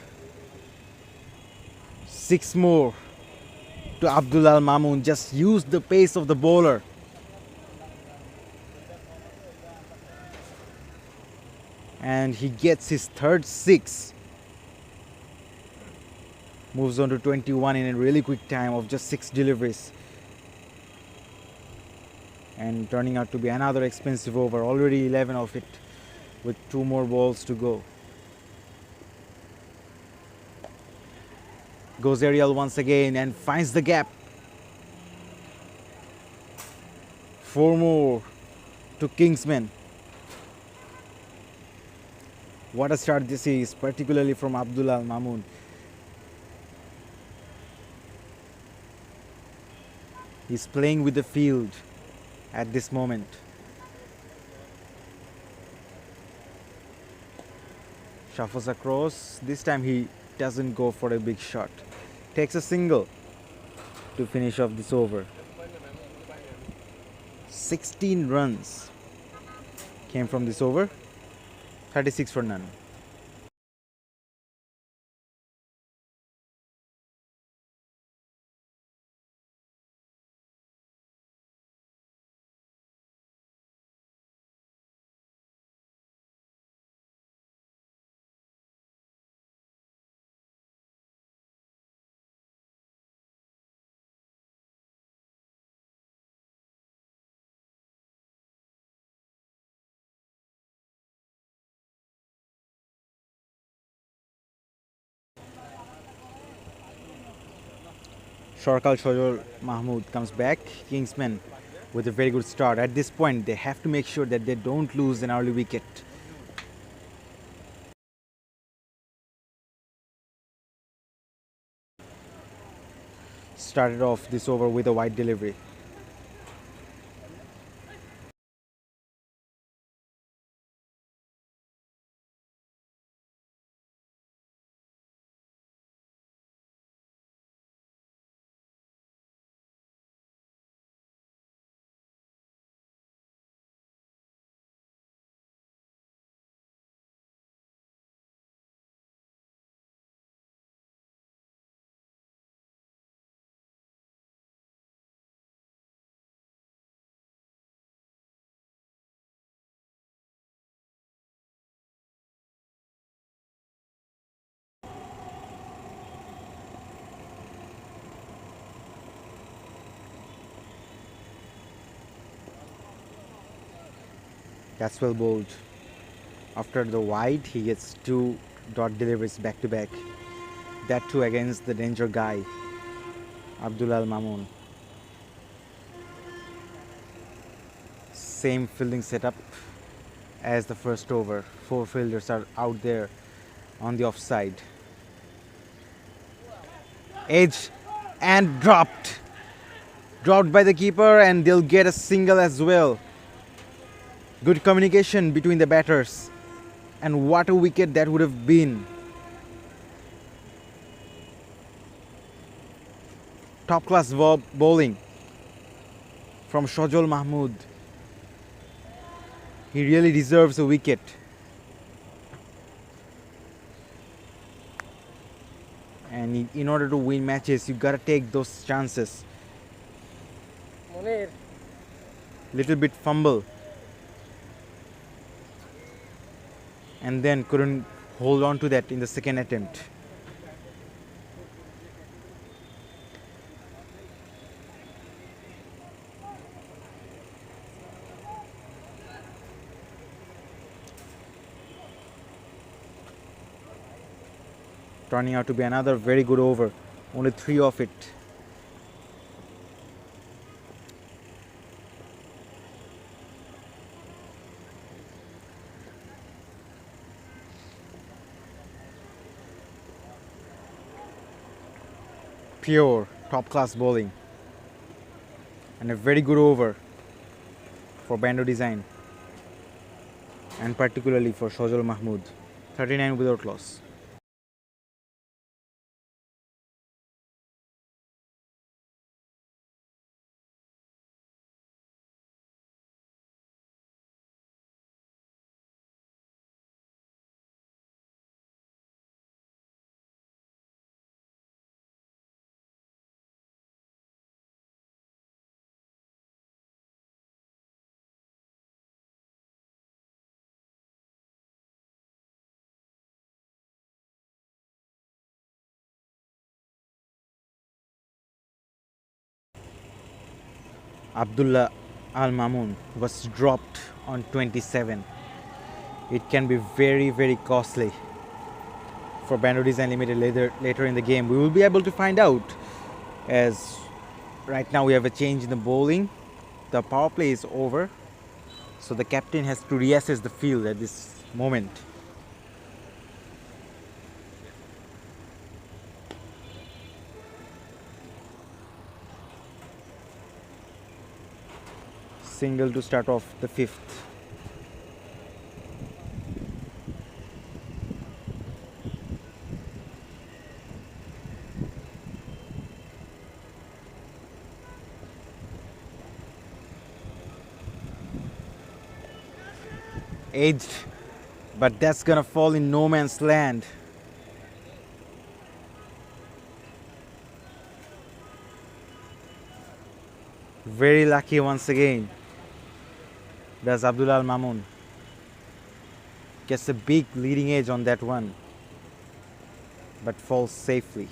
6 more to Abdul Al Mamun. Just use the pace of the bowler. And he gets his third 6. Moves on to 21 in a really quick time of just 6 deliveries. And turning out to be another expensive over. Already 11 of it with 2 more balls to go. Goes aerial once again and finds the gap. 4 more to Kingsmen. What a start this is, particularly from Abdul Al Mamun. He's playing with the field at this moment. Shuffles across. This time he doesn't go for a big shot. Takes a single to finish off this over. 16 runs came from this over. 36 for none. Shorkal Shojor Mahmood comes back. Kingsmen with a very good start. At this point, they have to make sure that they don't lose an early wicket. Started off this over with a wide delivery. That's well bowled. After the wide, he gets 2 dot deliveries back to back. That too against the danger guy, Abdul Al Mamun. same fielding setup as the first over. 4 fielders are out there on the offside. Edge and dropped. Dropped by the keeper, and they'll get a single as well. Good communication between the batters. And what a wicket that would have been. Top class bowling from Shojol Mahmood. He really deserves a wicket. And in order to win matches, you gotta take those chances. Little bit fumble. And then couldn't hold on to that in the second attempt. Turning out to be another very good over. Only 3 of it. Pure top class bowling. And a very good over for Bando design. And particularly for Shojol Mahmood. 39 without loss. Abdullah Al Mamun was dropped on 27. It can be very, very costly for Bando Design Limited later in the game. We will be able to find out, as right now we have a change in the bowling. The power play is over, so the captain has to reassess the field at this moment. Single to start off the 5th. Edged, but that's gonna fall in no man's land. Very lucky once again. That's Abdullah Al Mamun. Gets a big leading edge on that one, but falls safely.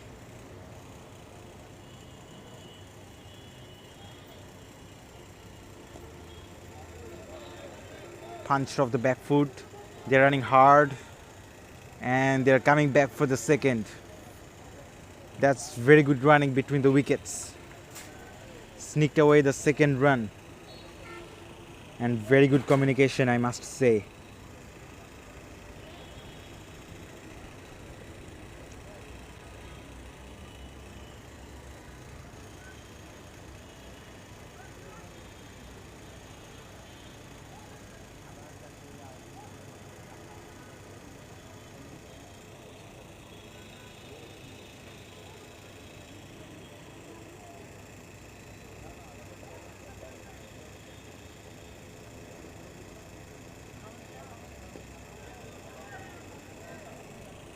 Punched off the back foot. They're running hard, and they're coming back for the second. That's very good running between the wickets. Sneaked away the second run. And very good communication, I must say.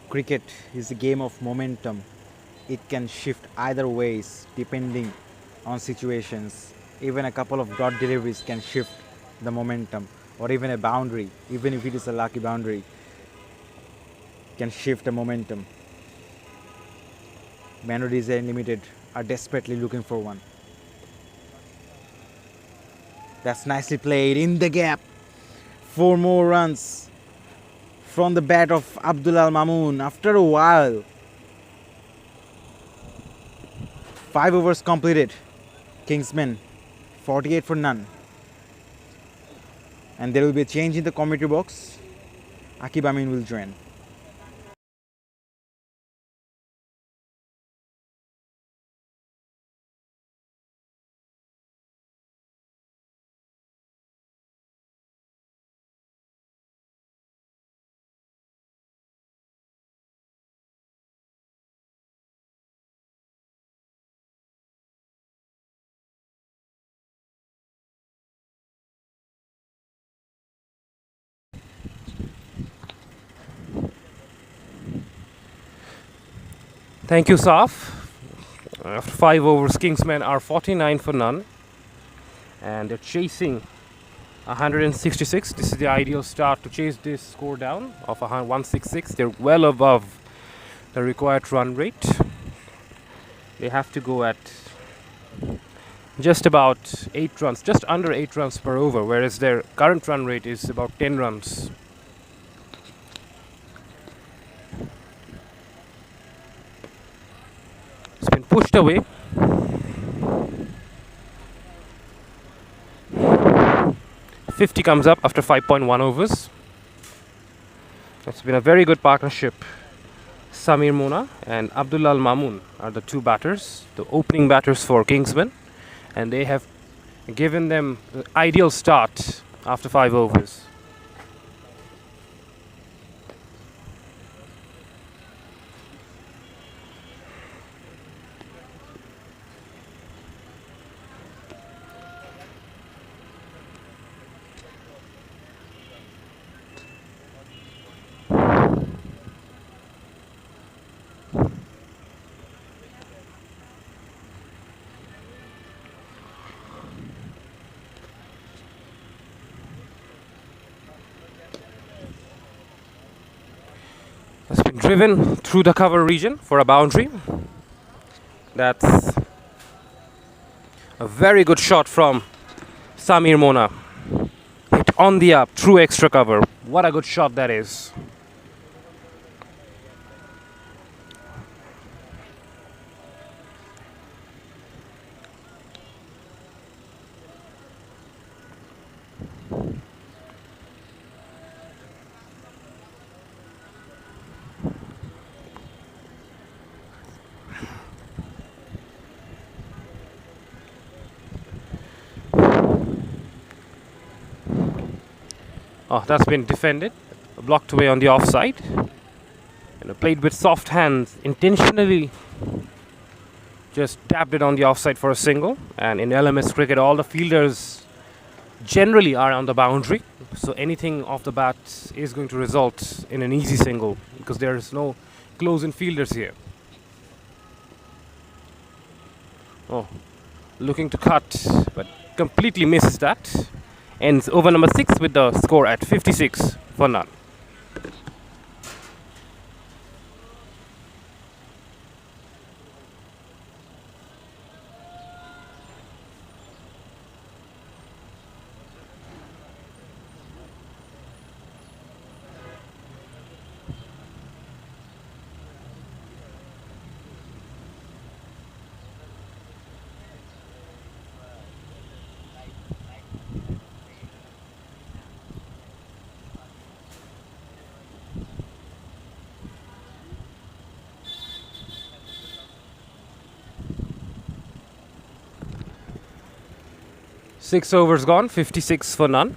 Cricket is a game of momentum. It can shift either ways depending on situations. Even a couple of dot deliveries can shift the momentum, or even a boundary, even if it is a lucky boundary, can shift the momentum. Bando Design Limited are desperately looking for one. That's nicely played in the gap. 4 more runs from the bat of Abdullah Al Mamun after a while. 5 overs completed. Kingsmen 48 for none. And there will be a change in the commentary box. Akib Amin will join. Thank you, Saf. After 5 overs, Kingsmen are 49 for none. And they're chasing 166. This is the ideal start to chase this score down of 166. They're well above the required run rate. They have to go at just about 8 runs, just under 8 runs per over, whereas their current run rate is about 10 runs. It's been pushed away. .50 comes up after 5.1 overs. It's been a very good partnership. Samir Mona and Abdullah Al Mamun are the two batters, the opening batters for Kingsmen, and they have given them the ideal start after 5 overs. Has been driven through the cover region for a boundary. That's a very good shot from Samir Mona. Hit on the up, through extra cover. What a good shot that is. Oh, that's been defended, blocked away on the offside. And played with soft hands, intentionally just tapped it on the offside for a single. And in LMS cricket, all the fielders generally are on the boundary. So anything off the bat is going to result in an easy single because there is no close-in fielders here. Oh, looking to cut, but completely misses that. Ends over number 6 with the score at 56 for none. Six overs gone, 56 for none.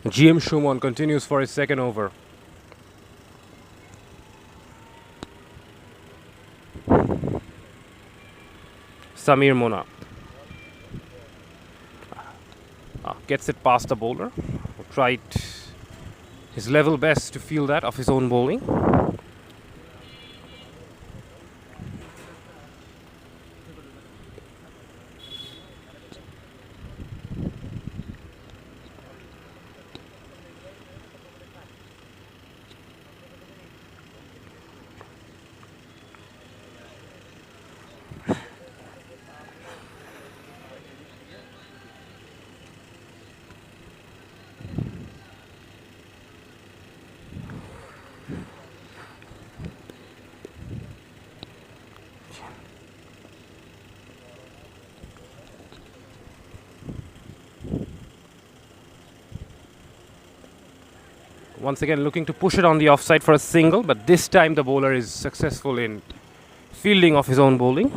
GM Shumon continues for his second over. Samir Mona gets it past the bowler. Tried his level best to feel that of his own bowling. Once again looking to push it on the offside for a single, but this time the bowler is successful in fielding of his own bowling.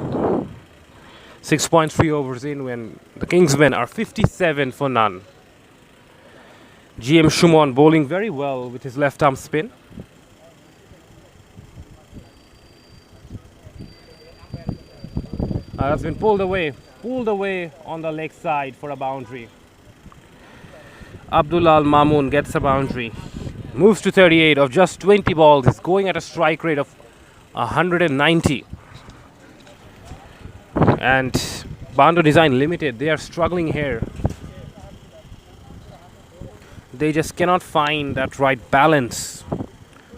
6.3 overs in when the Kingsmen are 57 for none. GM Shumon bowling very well with his left arm spin. That's been pulled away on the leg side for a boundary. Abdullah Mamoon gets a boundary. Moves to 38 of just 20 balls. Is going at a strike rate of 190. And Bando Design Limited, they are struggling here. They just cannot find that right balance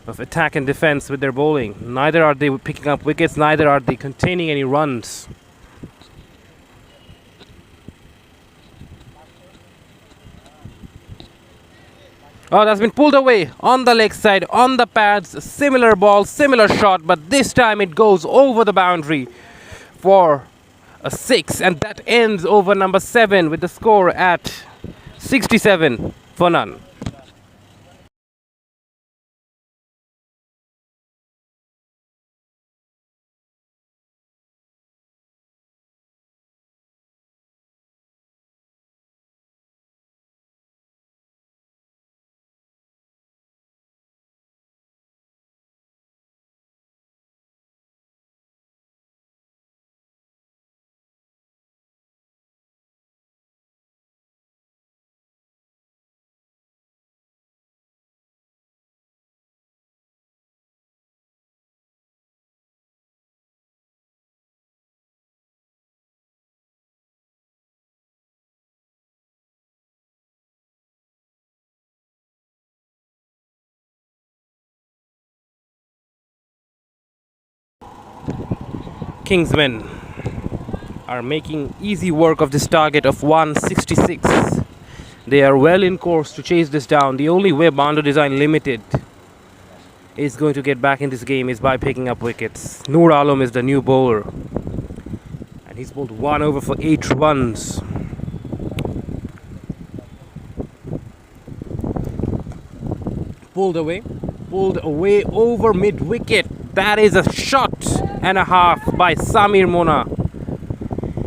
of attack and defense with their bowling. Neither are they picking up wickets, neither are they containing any runs. Oh, that's been pulled away on the leg side, on the pads. Similar ball, similar shot, but this time it goes over the boundary for a 6, and that ends over number 7 with the score at 67 for none. Kingsmen are making easy work of this target of 166. They are well in course to chase this down. The only way Bando Design Limited is going to get back in this game is by picking up wickets. Noor Alam is the new bowler, and he's bowled 1 over for 8 runs. Pulled away over mid wicket. That is a shot and a half by Samir Mona.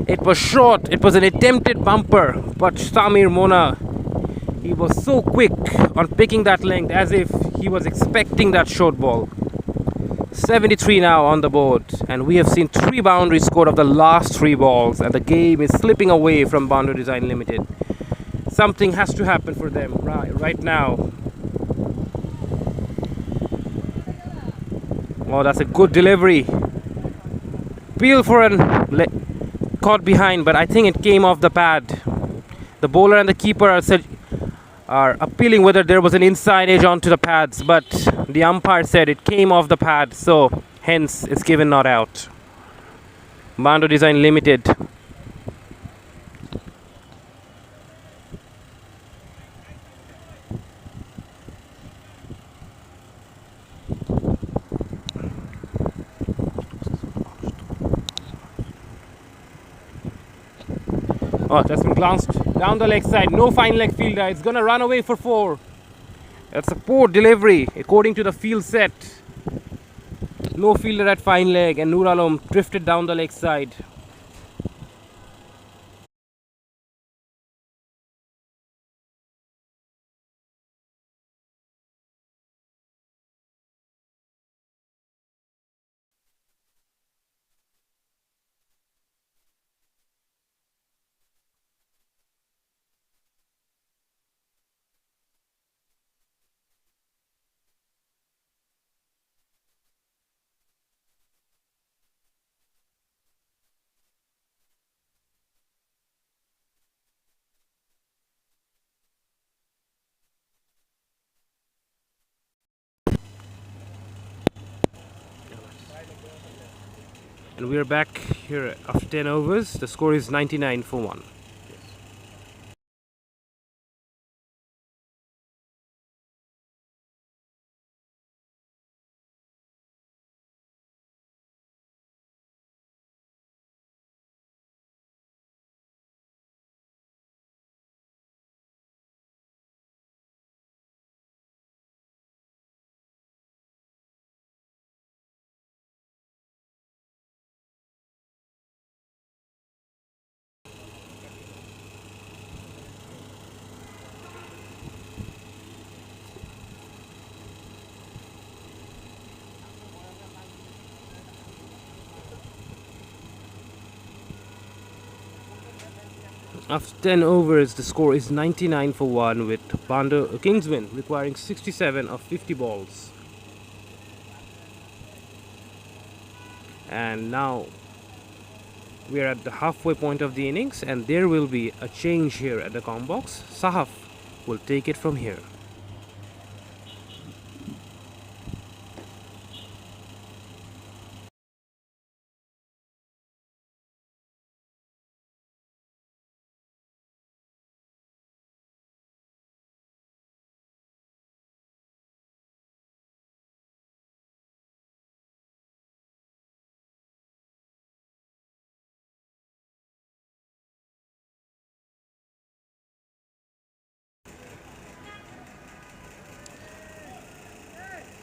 It was short, it was an attempted bumper, but Samir Mona, he was so quick on picking that length as if he was expecting that short ball. 73 now on the board, and we have seen 3 boundaries scored of the last 3 balls, and the game is slipping away from Bando Design Limited. Something has to happen for them right now. Oh, that's a good delivery. Peel for an caught behind, but I think it came off the pad. The bowler and the keeper are appealing whether there was an inside edge onto the pads, but the umpire said it came off the pad, so hence it's given not out. Bando Design Limited. Oh, that's been glanced down the leg side. No fine leg fielder. It's gonna run away for 4. That's a poor delivery according to the field set. No fielder at fine leg, and Noor Alam drifted down the leg side. And we are back here after 10 overs. The score is 99 for 1. After 10 overs, the score is 99 for 1 with Bando Kingsmen requiring 67 of 50 balls. And now we are at the halfway point of the innings, and there will be a change here at the com box. Sahaf will take it from here.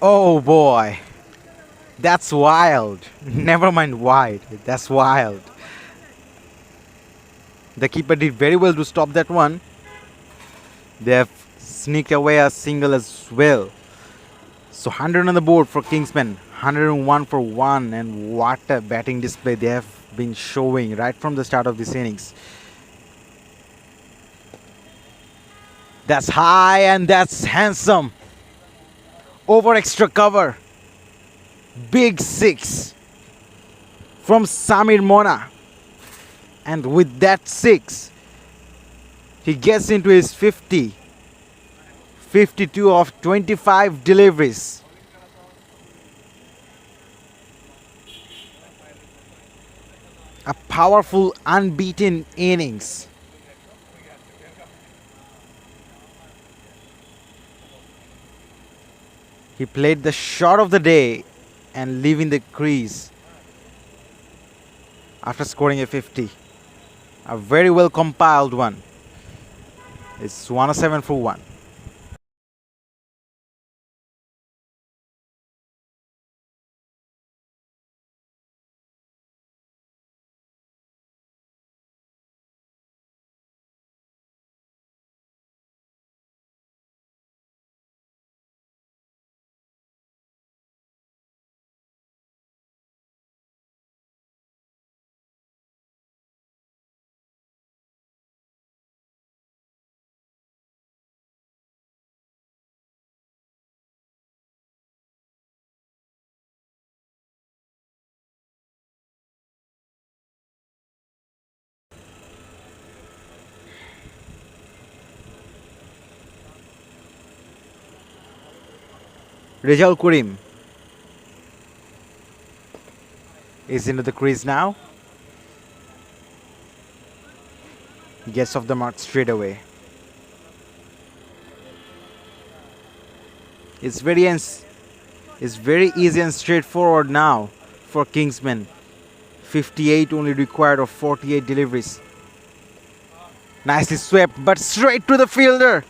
Oh boy, that's wild. Never mind wide, that's wild. The keeper did very well to stop that one. They have sneaked away a single as well. So 100 on the board for Kingsmen, 101 for 1, and what a batting display they have been showing right from the start of this innings. That's high and that's handsome. Over extra cover. Big 6 from Samir Mona. And with that 6, he gets into his 50. 52 of 25 deliveries. A powerful, unbeaten innings. He played the shot of the day and leaving the crease after scoring a 50. A very well compiled one. It's 107 for 1. Rizal Kurim is into the crease now. He gets off the mark straight away. It's very easy and straightforward now for Kingsmen. 58 only required of 48 deliveries. Nicely swept, but straight to the fielder.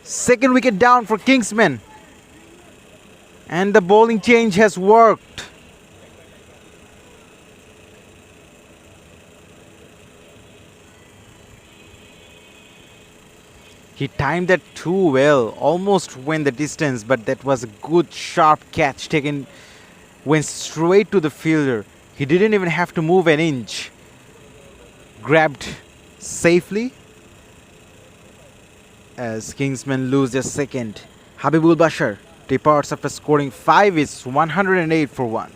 Second wicket down for Kingsmen. And the bowling change has worked. He timed that too well, almost went the distance, but that was a good sharp catch taken, went straight to the fielder. He didn't even have to move an inch. Grabbed safely as Kingsmen lose their second. Habibul Bashar departs after scoring 5. It's 108 for 1.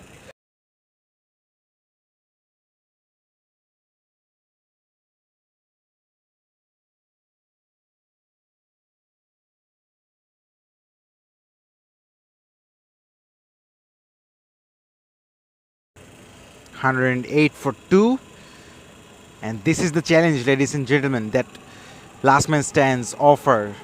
For 2. And this is the challenge, ladies and gentlemen, that last man stands offer.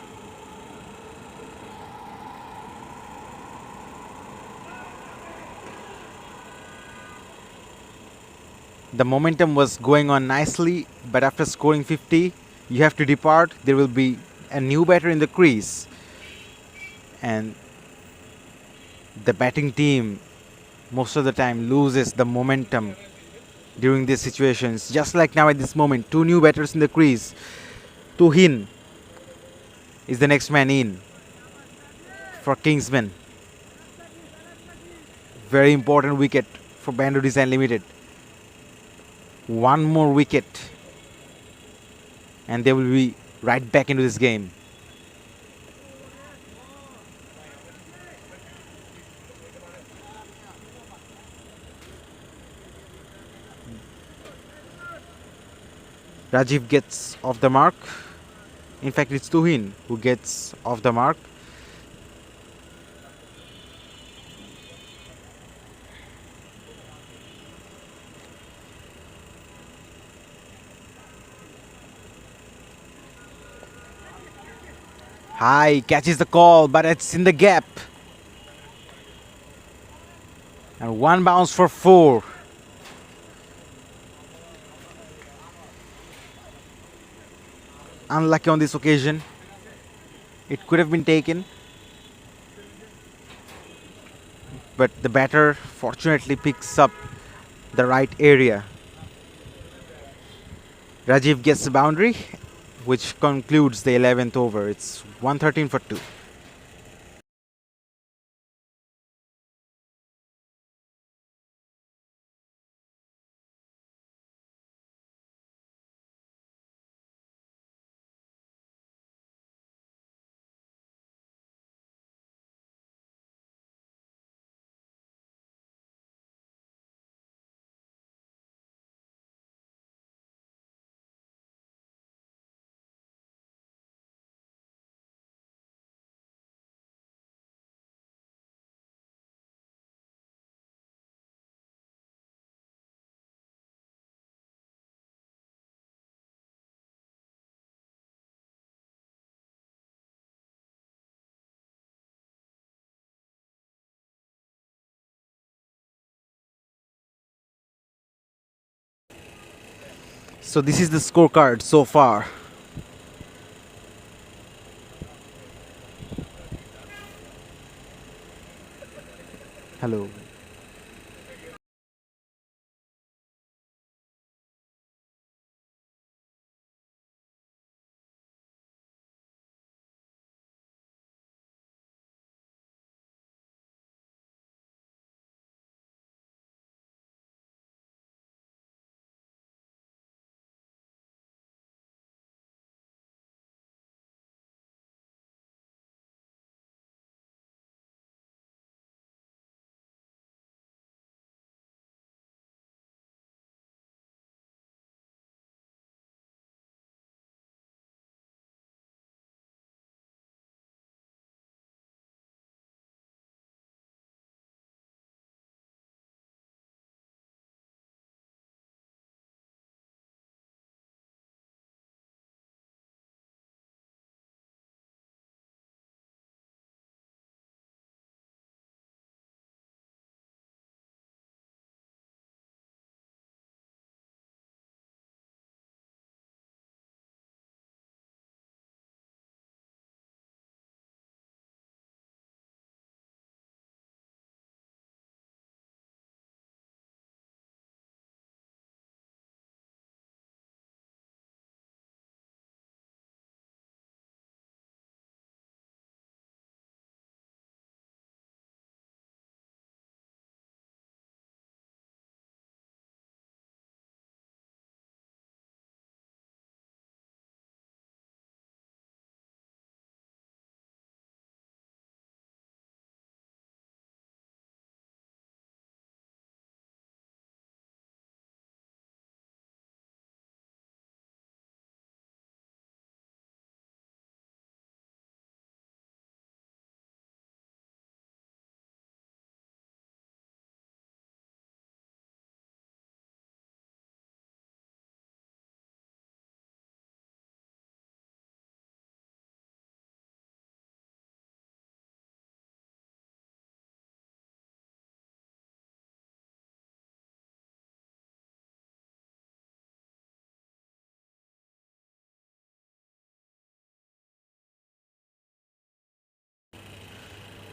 The momentum was going on nicely, but after scoring 50, you have to depart. There will be a new batter in the crease. And the batting team most of the time loses the momentum during these situations. Just like now at this moment, 2 new batters in the crease. Tuhin is the next man in for Kingsmen. Very important wicket for Bando Design Limited. One more wicket and they will be right back into this game. Rajiv gets off the mark. In fact, it's Tuhin who gets off the mark. High catches the call, but it's in the gap. And one bounce for 4. Unlucky on this occasion. It could have been taken, but the batter fortunately picks up the right area. Rajiv gets the boundary, which concludes the 11th over. It's 113 for 2. So this is the scorecard so far. Hello.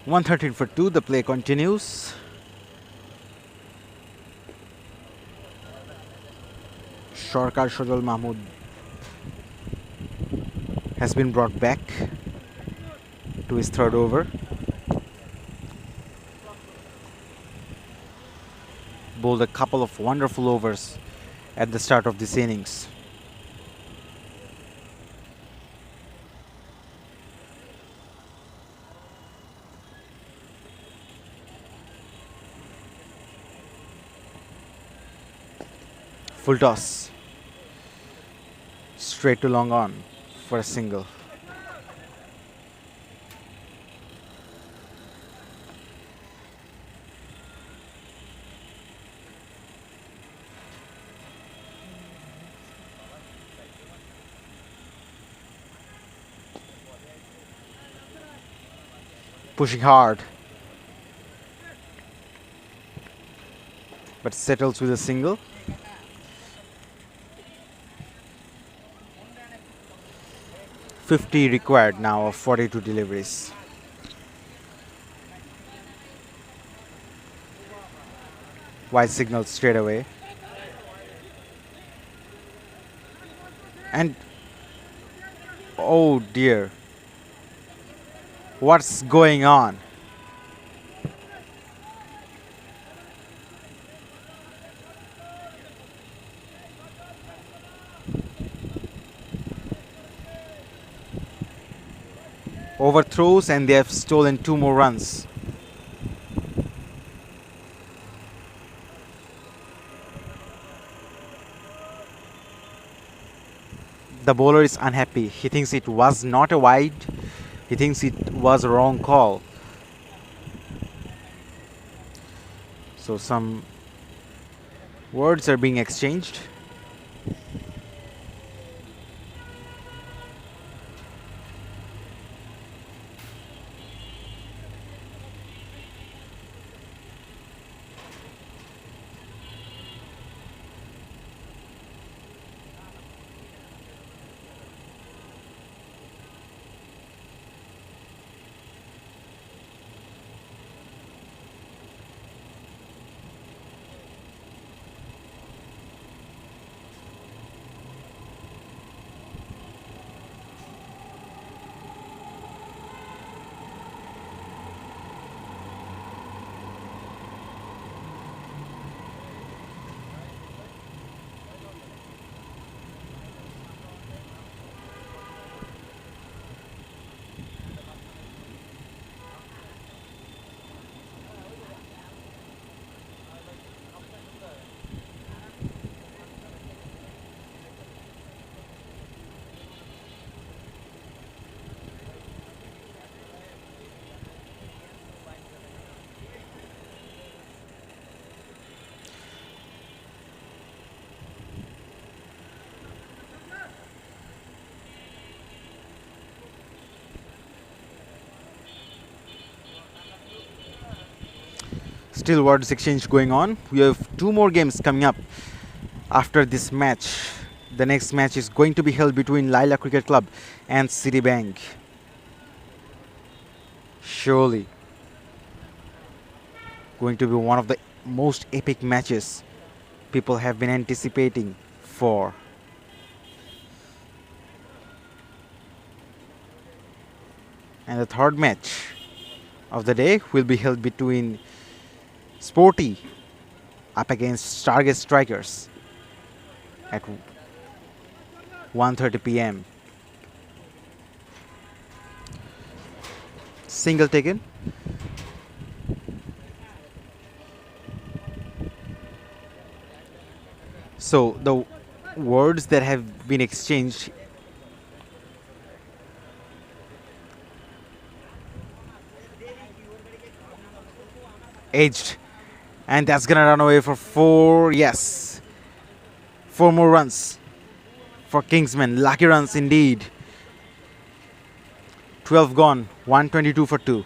One 13 for 2. The play continues. Sharkar Shajal Mahmood has been brought back to his third over. Bowled a couple of wonderful overs at the start of this innings. Full toss. Straight to long on for a single. Pushing hard, but settles with a single. .50 required now of 42 deliveries. Wide signal straight away. And oh dear, what's going on? Overthrows, and they have stolen 2 more runs. The bowler is unhappy. He thinks it was not a wide. He thinks it was a wrong call. So some words are being exchanged. Still words exchange going on. We have 2 more games coming up after this match. The next match is going to be held between Laila Cricket Club and Citibank. Surely going to be one of the most epic matches people have been anticipating for. And the third match of the day will be held between Sporty up against Stargate Strikers at 1:30 p.m. Single taken. So the words that have been exchanged edged, and that's gonna run away for 4. Yes, 4 more runs for Kingsmen. Lucky runs indeed. 12 gone, 122 for 2.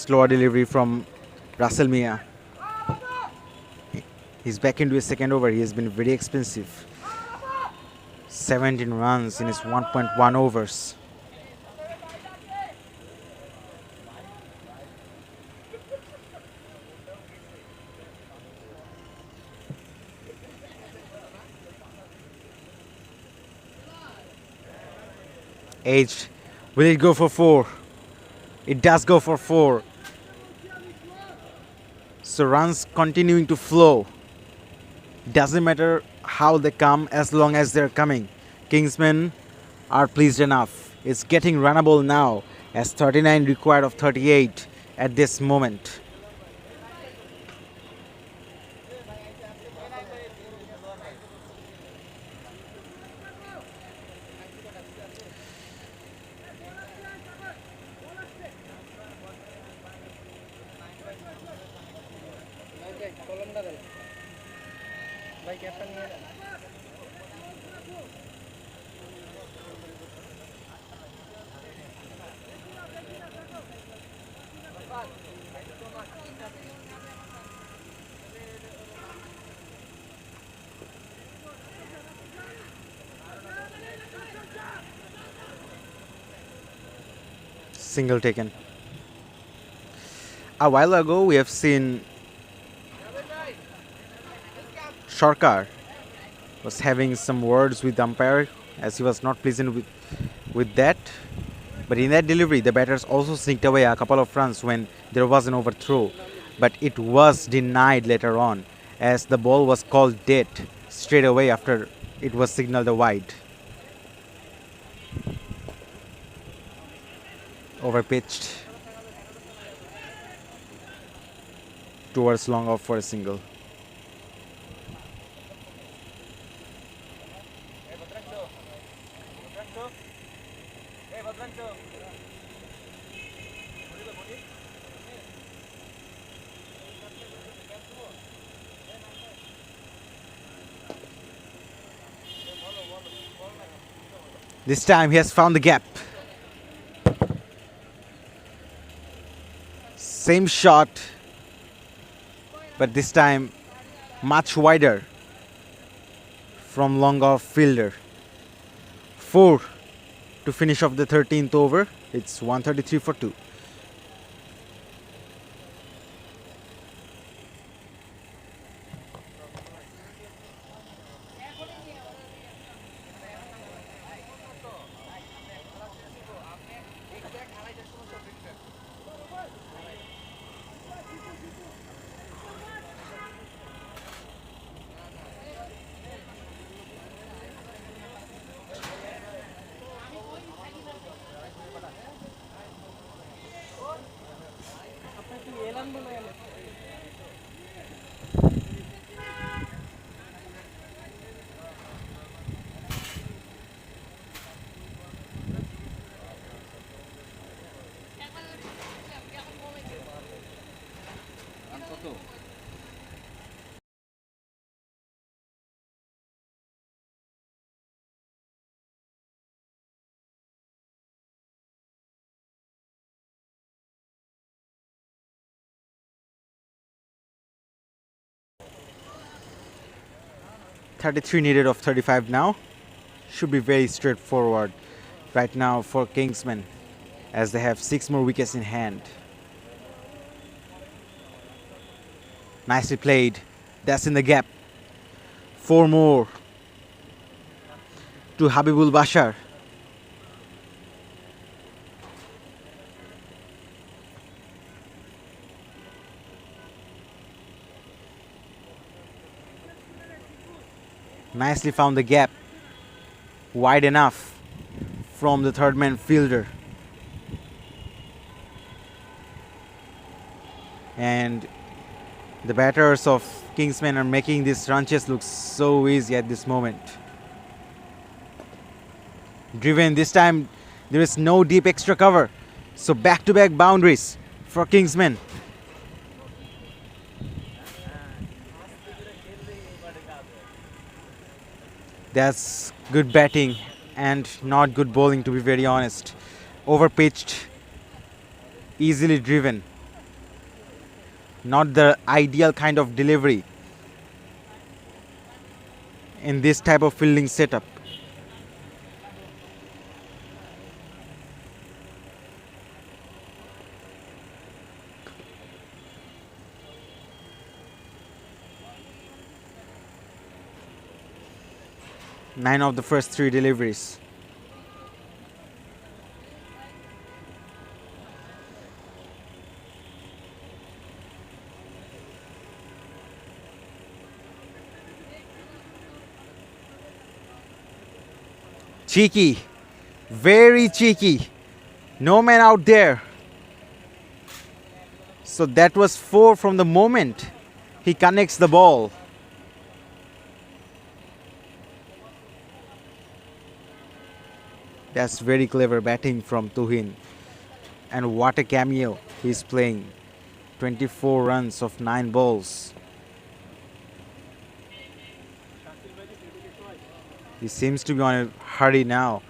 slower delivery from Russell Mia. He's back into his second over. He has been very expensive. 17 runs in his 1.1 overs. Aged. Will it go for 4? It does go for 4. So runs continuing to flow. Doesn't matter how they come as long as they're coming. Kingsmen are pleased enough. It's getting runnable now as 39 required of 38 at this moment. Single taken. A while ago, we have seen Sarkar was having some words with the umpire as he was not pleasant with that. But in that delivery, the batters also sneaked away a couple of runs when there was an overthrow. But it was denied later on as the ball was called dead straight away after it was signaled a wide. Overpitched towards long off for a single. This time he has found the gap. Same shot, but this time much wider from long off fielder. 4 to finish off the 13th over. It's 133 for 2. .33 needed of 35 now. Should be very straightforward right now for Kingsmen as they have 6 more wickets in hand. Nicely played. That's in the gap. 4 more to Habibul Bashar. Nicely found the gap. Wide enough from the third man fielder. And the batters of Kingsmen are making these run chase look so easy at this moment. Driven this time, there is no deep extra cover. So back-to-back boundaries for Kingsmen. That's good batting and not good bowling, to be very honest. Overpitched, easily driven. Not the ideal kind of delivery in this type of fielding setup. Nine of the first 3 deliveries. Cheeky, very cheeky. No man out there. So that was 4 from the moment he connects the ball. That's very clever batting from Tuhin. And what a cameo he's playing. 24 runs of 9 balls. He seems to be on a hurry now.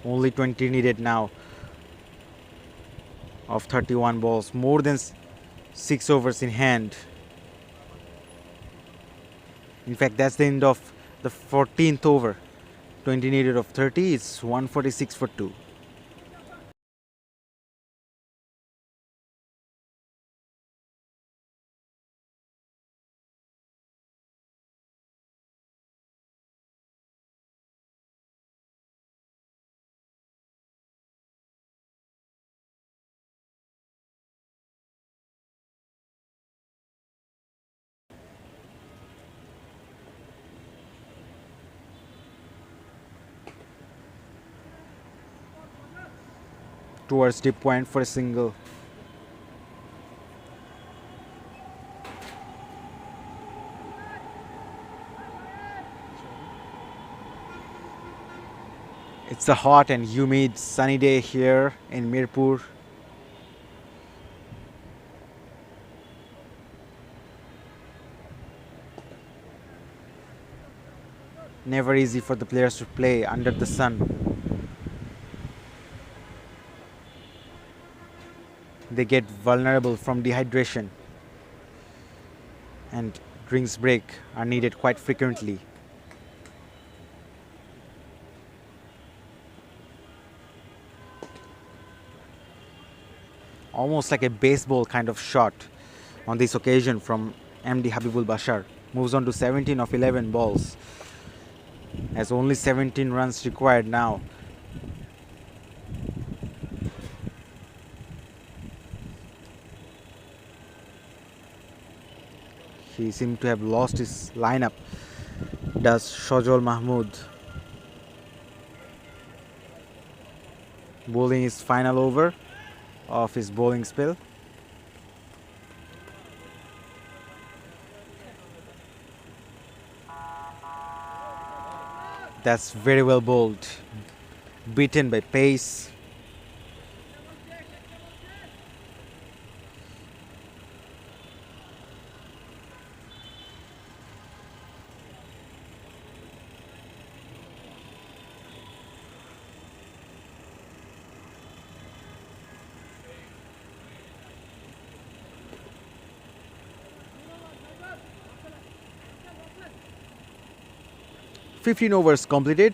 Only 20 needed now of 31 balls. More than 6 overs in hand. In fact, that's the end of the 14th over. 20 needed of 30. It's 146 for 2. Towards deep point for a single. It's a hot and humid sunny day here in Mirpur. Never easy for the players to play under the sun. They get vulnerable from dehydration, and drinks break are needed quite frequently. Almost like a baseball kind of shot on this occasion from MD Habibul Bashar. Moves on to 17 of 11 balls. Has only 17 runs required now. He seemed to have lost his lineup. Does Shojol Mahmood. Bowling his final over of his bowling spell. That's very well bowled. Beaten by pace. "15 overs completed,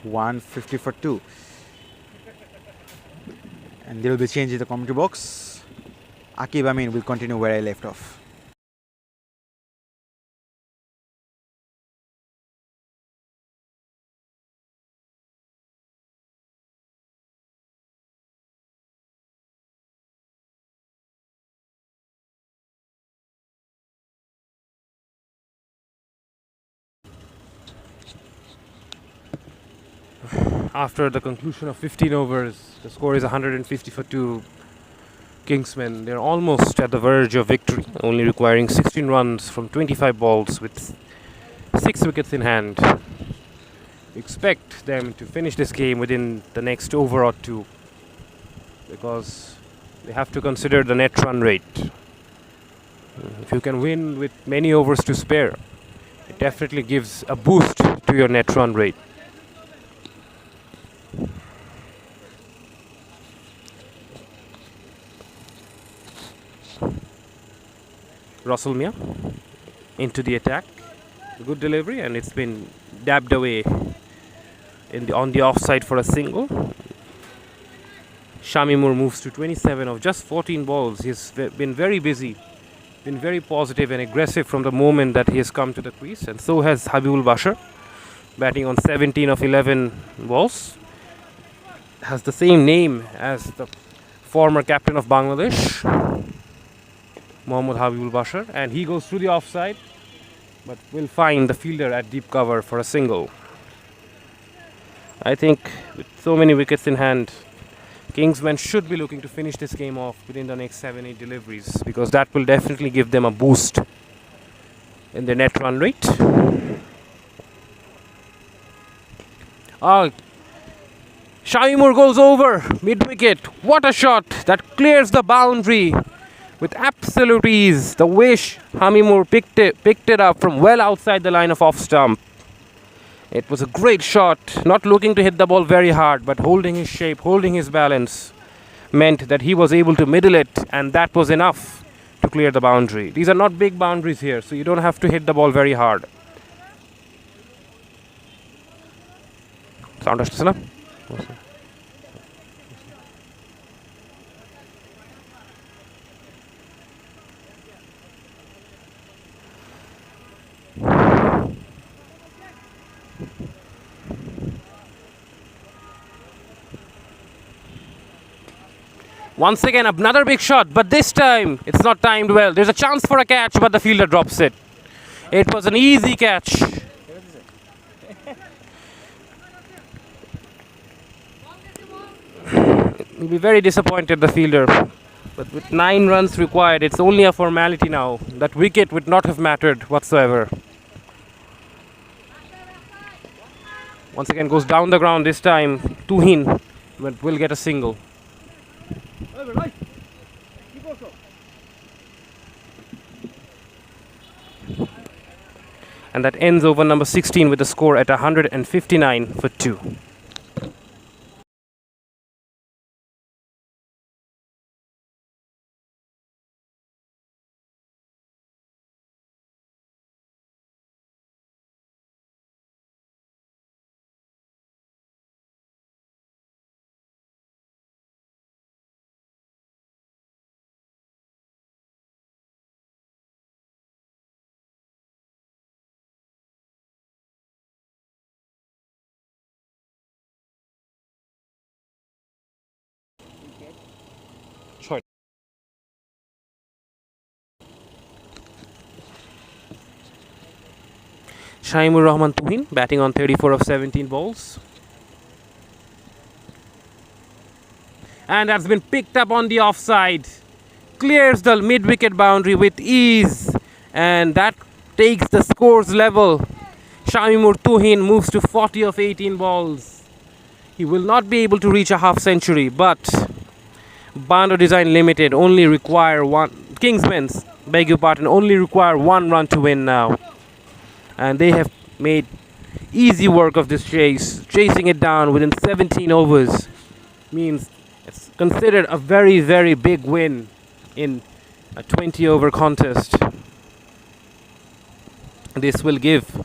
150 for 2. And there will be change in the commentary box. Akib Amin will continue where I left off. After the conclusion of 15 overs, the score is 150 for 2. Kingsmen, they're almost at the verge of victory, only requiring 16 runs from 25 balls with 6 wickets in hand. Expect them to finish this game within the next over or 2, because they have to consider the net run rate. If you can win with many overs to spare, it definitely gives a boost to your net run rate. Russell Mia into the attack. Good delivery, and it's been dabbed away on the offside for a single. Shamimur moves to 27 of just 14 balls. He's been very busy, been very positive and aggressive from the moment that he has come to the crease, and so has Habibul Bashar, batting on 17 of 11 balls. Has the same name as the former captain of Bangladesh, Mohammad Habibul Bashar, and he goes through the offside, but will find the fielder at deep cover for a single. I think with so many wickets in hand, Kingsmen should be looking to finish this game off within the next 7-8 deliveries, because that will definitely give them a boost in their net run rate. Shamimur goes over mid-wicket. What a shot that clears the boundary with absolute ease. The way Shamimur picked it up from well outside the line of off stump. It was a great shot, not looking to hit the ball very hard, but holding his shape, holding his balance, meant that he was able to middle it, and that was enough to clear the boundary. These are not big boundaries here, so you don't have to hit the ball very hard. Sound আসছে না? Once again, another big shot, but this time it's not timed well. There's a chance for a catch, but the fielder drops it. It was an easy catch. He'll be very disappointed, the fielder. But with 9 runs required, it's only a formality now. That wicket would not have mattered whatsoever. Once again goes down the ground, this time Tuhin will get a single. And that ends over number 16 with the score at 159 for 2. Shaimur Rahman Tuhin batting on 34 of 17 balls. And that's been picked up on the offside. Clears the mid-wicket boundary with ease. And that takes the scores level. Shamimur Tuhin moves to 40 of 18 balls. He will not be able to reach a half century, but Bando Design Limited only require one. Kingsmen's, beg your pardon, only require 1 run to win now. And they have made easy work of this chase. Chasing it down within 17 overs means it's considered a very, very big win in a 20-over contest. This will give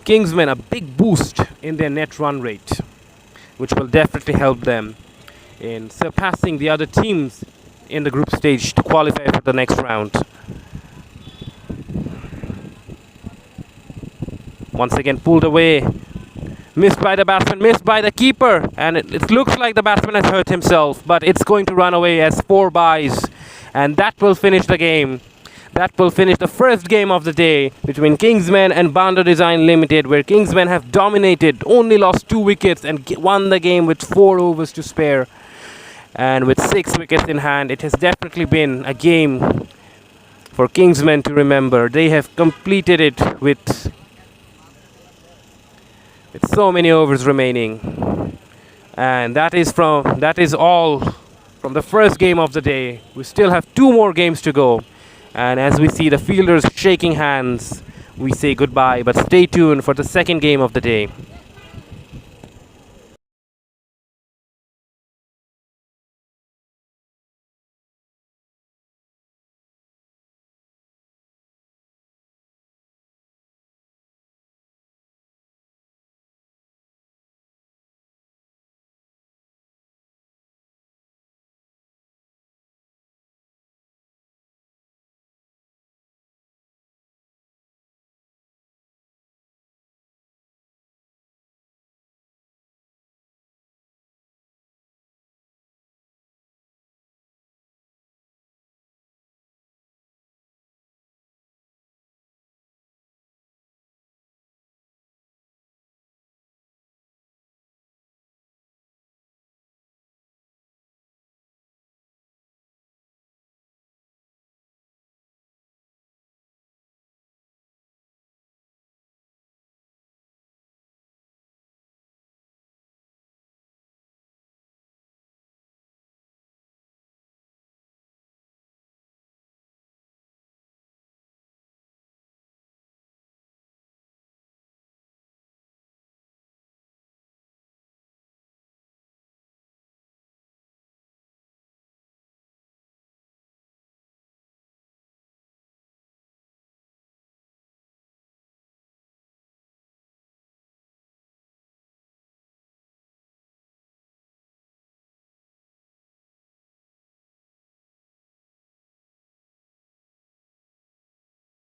Kingsmen a big boost in their net run rate, which will definitely help them in surpassing the other teams in the group stage to qualify for the next round. Once again pulled away, missed by the batsman, missed by the keeper, and it looks like the batsman has hurt himself, but it's going to run away as 4 byes, and that will finish the game. That will finish the first game of the day between Kingsmen and Bando Design Limited, where Kingsmen have dominated, only lost 2 wickets and won the game with 4 overs to spare. And with 6 wickets in hand, it has definitely been a game for Kingsmen to remember. They have completed it with so many overs remaining. And that is all from the first game of the day. We still have 2 more games to go. And as we see the fielders shaking hands, we say goodbye. But stay tuned for the second game of the day.